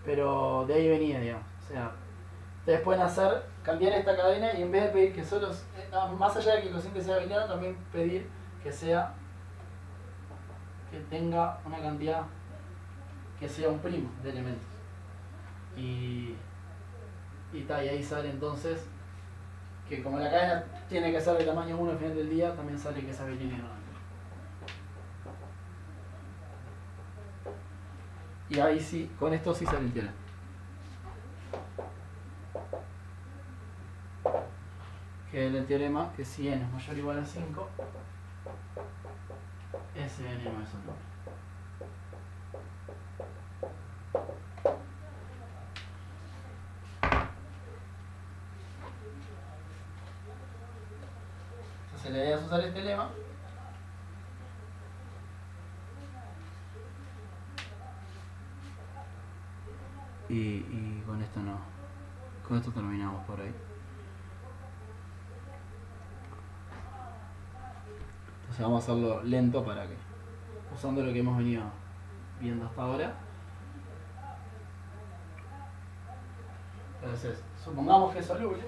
pero de ahí venía, digamos. O sea, ustedes pueden cambiar esta cadena y en vez de pedir que solo, más allá de que el cociente sea abeliano, también pedir que tenga una cantidad que sea un primo de elementos. Y ahí sale entonces que como la cadena tiene que ser de tamaño 1 al final del día, también sale que es abeliano. Y ahí sí, con esto sí sale el teorema. Que es el teorema que si n es mayor o igual a 5, Sn no es un número. Entonces la idea es usar este lema. Y con esto no. Con esto terminamos por ahí. Entonces vamos a hacerlo lento para que, usando lo que hemos venido viendo hasta ahora. Entonces, supongamos que es soluble.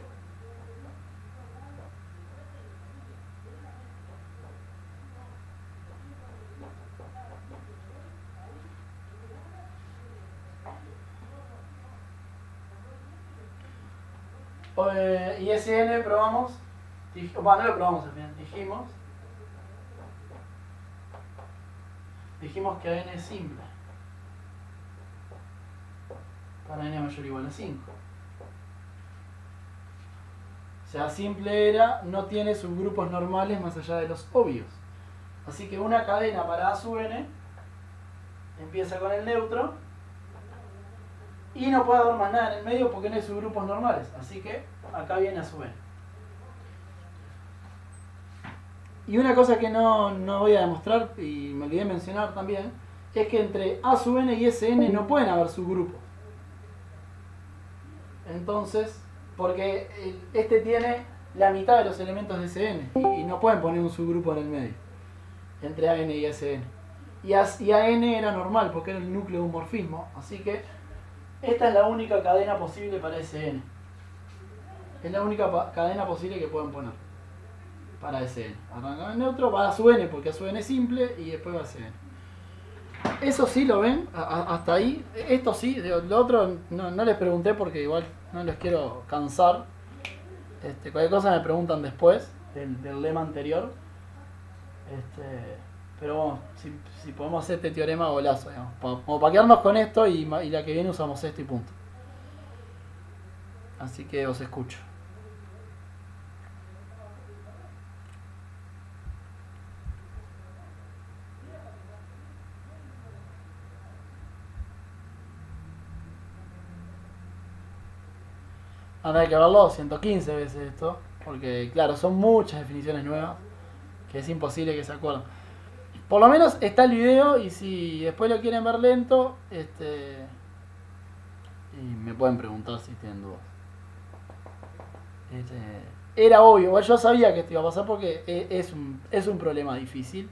Y Sn probamos, bueno, no lo probamos al final, dijimos que n es simple para n mayor o igual a 5. O sea, simple era, no tiene subgrupos normales más allá de los obvios. Así que una cadena para A sub n empieza con el neutro y no puede haber más nada en el medio porque no hay subgrupos normales. Así que acá viene A sub n. Y una cosa que no voy a demostrar y me olvidé mencionar también es que entre A sub n y Sn no pueden haber subgrupos. Entonces, porque este tiene la mitad de los elementos de Sn y no pueden poner un subgrupo en el medio entre An y Sn. Y An era normal porque era el núcleo de un morfismo, así que esta es la única cadena posible para Sn. Es la única cadena posible que pueden poner para Sn. Arranca en neutro, va a su n porque a su n es simple y después va a Sn. Eso sí lo ven, hasta ahí. Esto sí, lo otro no les pregunté porque igual no les quiero cansar. Cualquier cosa me preguntan después del lema anterior. Pero bueno, si podemos hacer este teorema, golazo, digamos. Como para quedarnos con esto y la que viene usamos esto y punto. Así que os escucho. Ahora hay que verlo 115 veces esto, porque claro, son muchas definiciones nuevas que es imposible que se acuerden. Por lo menos está el video y si después lo quieren ver lento, y me pueden preguntar si tienen dudas. Era obvio, bueno, yo sabía que esto iba a pasar porque es un problema difícil.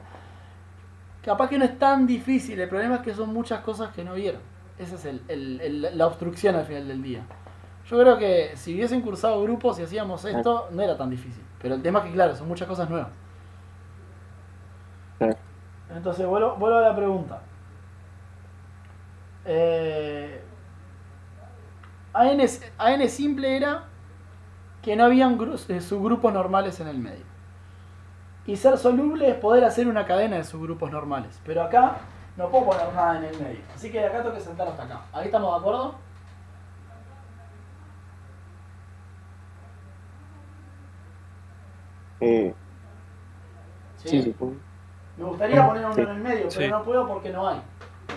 Capaz que no es tan difícil, el problema es que son muchas cosas que no vieron. Esa es la obstrucción al final del día. Yo creo que si hubiesen cursado grupos y hacíamos esto, no era tan difícil. Pero el tema es que, claro, son muchas cosas nuevas. Sí. Entonces, vuelvo a la pregunta. AN simple era que no habían subgrupos normales en el medio. Y ser soluble es poder hacer una cadena de subgrupos normales. Pero acá no puedo poner nada en el medio. Así que acá tengo que saltar hasta acá. ¿Ahí estamos de acuerdo? Sí, supongo. Me gustaría poner uno Sí. en el medio, pero Sí. no puedo porque no hay.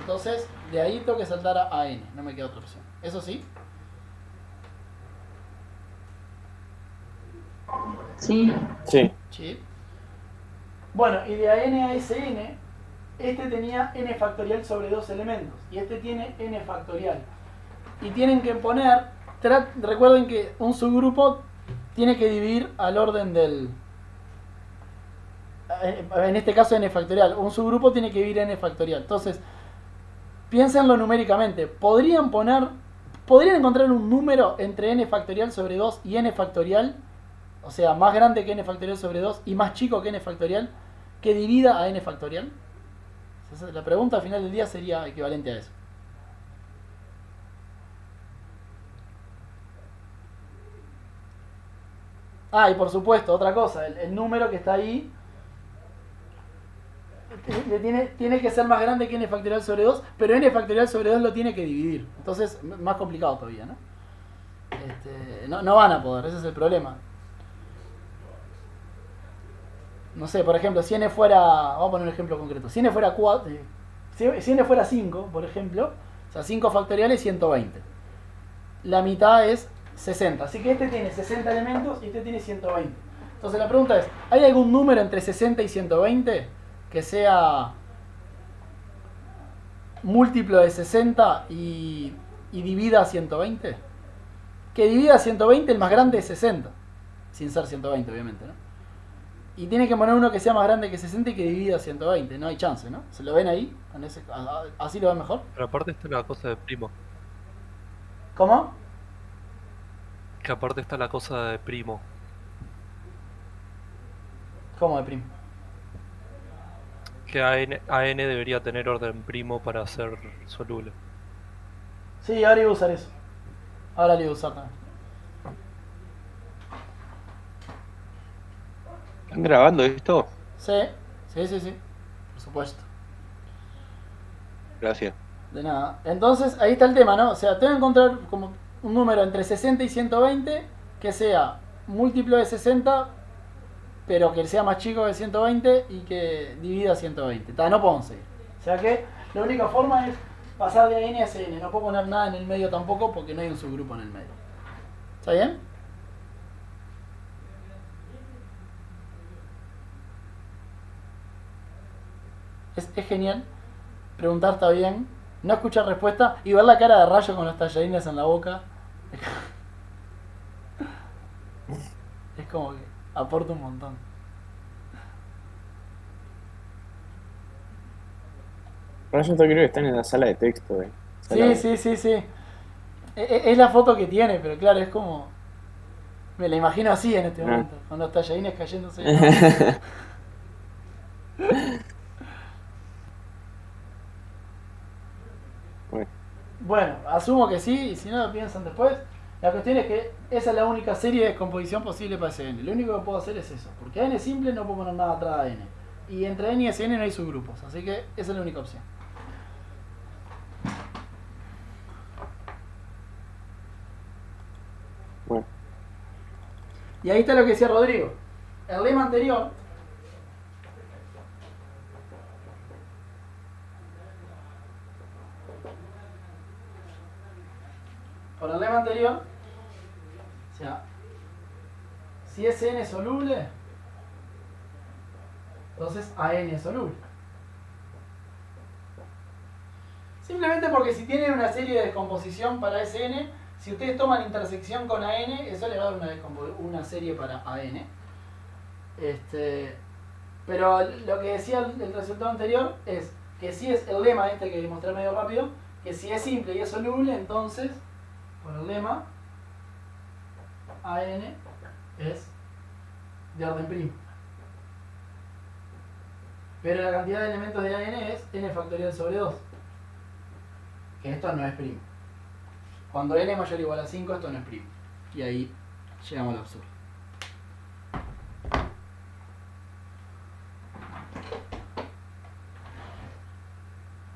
Entonces, de ahí tengo que saltar a N. No me queda otra opción. ¿Eso sí? Sí. Sí. Sí. Bueno, y de AN a SN, este tenía n factorial sobre 2 elementos. Y este tiene n factorial. Y tienen que poner... recuerden que un subgrupo tiene que dividir al orden del... En este caso n factorial. Un subgrupo tiene que dividir n factorial. Entonces, piénsenlo numéricamente. Podrían encontrar un número entre n factorial sobre 2 y n factorial, o sea, más grande que n factorial sobre 2 y más chico que n factorial, que divida a n factorial. La pregunta al final del día sería equivalente a eso. Ah, y por supuesto, otra cosa, el número que está ahí tiene que ser más grande que n factorial sobre 2, pero n factorial sobre 2 lo tiene que dividir. Entonces, más complicado todavía, ¿no? No van a poder, ese es el problema. No sé, por ejemplo, si n fuera... Vamos a poner un ejemplo concreto. Si n fuera 4... Si n fuera 5, por ejemplo, o sea, 5 factoriales, 120. La mitad es 60. Así que este tiene 60 elementos y este tiene 120. Entonces la pregunta es, ¿hay algún número entre 60 y 120 que sea múltiplo de 60 y divida a 120? Que divida a 120, el más grande es 60. Sin ser 120, obviamente, ¿no? Y tiene que poner uno que sea más grande que 60 y que divida a 120. No hay chance, ¿no? ¿Se lo ven ahí? ¿Así lo ven mejor? Pero aparte está la cosa de primo. ¿Cómo? Que aparte está la cosa de primo. ¿Cómo de primo? Que AN debería tener orden primo para ser soluble. Sí, ahora iba a usar eso. Ahora lo iba a usar también. ¿Están grabando esto? Sí. Por supuesto. Gracias. De nada. Entonces, ahí está el tema, ¿no? O sea, tengo que encontrar como un número entre 60 y 120 que sea múltiplo de 60, pero que sea más chico que 120 y que divida 120. No podemos seguir. O sea que la única forma es pasar de N a Cn. No puedo poner nada en el medio tampoco porque no hay un subgrupo en el medio. ¿Está bien? Es genial preguntar, está bien, no escuchar respuesta y ver la cara de Rayo con los tallarines en la boca. Es como que aporta un montón. Bueno, yo creo que están en la sala de texto, Sí. Es la foto que tiene, pero claro, es como... Me la imagino así en este momento, con los tallarines cayéndose. Bueno, asumo que sí, y si no lo piensan después. La cuestión es que esa es la única serie de descomposición posible para SN. Lo único que puedo hacer es eso, porque N simple no puedo poner nada atrás de N. Y entre N y SN no hay subgrupos, así que esa es la única opción. Bueno. Y ahí está lo que decía Rodrigo. El lema anterior... Por el lema anterior, Si es N soluble, entonces AN es soluble. Simplemente porque si tienen una serie de descomposición para Sn, si ustedes toman intersección con AN, eso le va a dar una serie para AN. Pero lo que decía el resultado anterior es que si es el lema este que demostré medio rápido, que si es simple y es soluble, entonces, por el lema, AN es de orden primo. Pero la cantidad de elementos de AN es n factorial sobre 2. Que esto no es primo. Cuando n es mayor o igual a 5, esto no es primo. Y ahí llegamos al absurdo.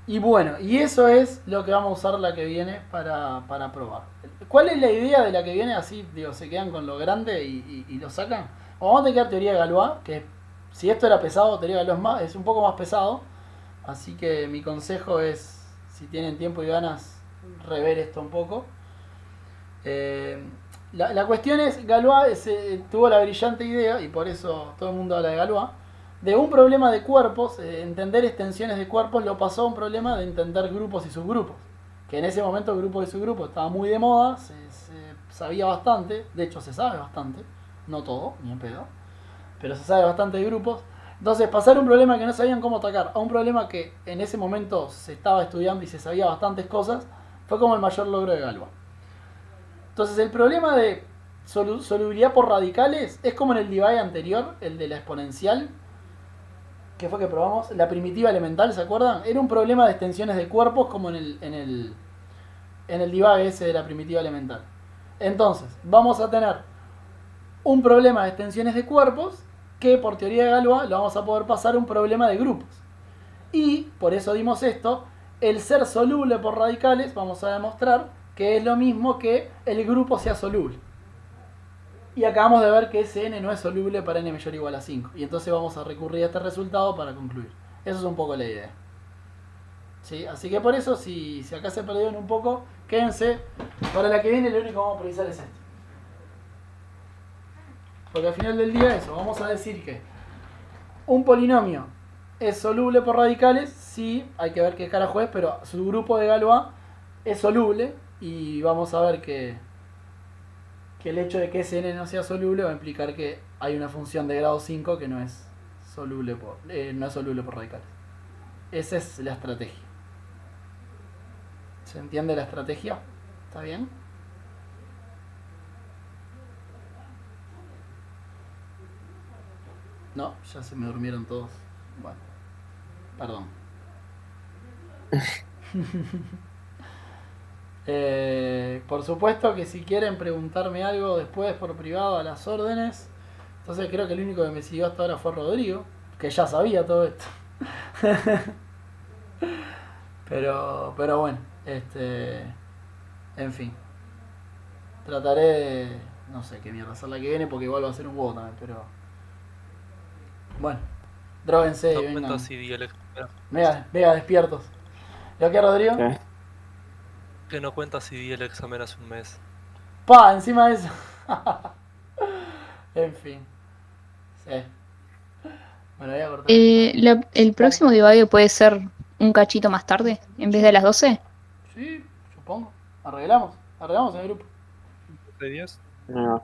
Y bueno, y eso es lo que vamos a usar la que viene para probar. ¿Cuál es la idea de la que viene? Así, digo, se quedan con lo grande y lo sacan. Vamos a tener teoría de Galois, que si esto era pesado, teoría de Galois es un poco más pesado. Así que mi consejo es, si tienen tiempo y ganas, rever esto un poco. La cuestión es, Galois tuvo la brillante idea, y por eso todo el mundo habla de Galois, de un problema de cuerpos, entender extensiones de cuerpos, lo pasó a un problema de entender grupos y subgrupos. Que en ese momento grupos y subgrupos estaba muy de moda, se sabía bastante, de hecho se sabe bastante, no todo, ni en pedo, pero se sabe bastante de grupos. Entonces pasar un problema que no sabían cómo atacar a un problema que en ese momento se estaba estudiando y se sabía bastantes cosas, fue como el mayor logro de Galois. Entonces el problema de solubilidad por radicales es como en el divide anterior, el de la exponencial, que fue que probamos, la primitiva elemental, ¿se acuerdan? Era un problema de extensiones de cuerpos como en el divide ese de la primitiva elemental. Entonces, vamos a tener un problema de extensiones de cuerpos que por teoría de Galois lo vamos a poder pasar a un problema de grupos. Y, por eso dimos esto, el ser soluble por radicales, vamos a demostrar que es lo mismo que el grupo sea soluble. Y acabamos de ver que ese n no es soluble para n mayor o igual a 5. Y entonces vamos a recurrir a este resultado para concluir. Eso es un poco la idea. ¿Sí? Así que por eso, si acá se perdieron un poco, quédense. Para la que viene lo único que vamos a precisar es esto. Porque al final del día eso, vamos a decir que un polinomio es soluble por radicales, sí, hay que ver qué carajo es, pero su grupo de Galois es soluble. Y vamos a ver que el hecho de que ese n no sea soluble va a implicar que hay una función de grado 5 que no es soluble por radicales. Esa es la estrategia. ¿Se entiende la estrategia? ¿Está bien? No, ya se me durmieron todos. Bueno, perdón. Por supuesto que si quieren preguntarme algo después por privado a las órdenes. Entonces creo que el único que me siguió hasta ahora fue Rodrigo, que ya sabía todo esto. pero bueno, en fin, trataré de, no sé qué mierda hacer la que viene, porque igual va a ser un huevo también, pero bueno, dróguense y vengan. Vea, despiertos. ¿Lo que, Rodrigo? ¿Qué? Que no cuenta si di el examen hace un mes. Pa, encima de eso. En fin. Sí. Bueno, voy a cortar. ¿El próximo divide puede ser un cachito más tarde, en vez de las 12? Sí, supongo. Arreglamos en el grupo. ¿De 10? No,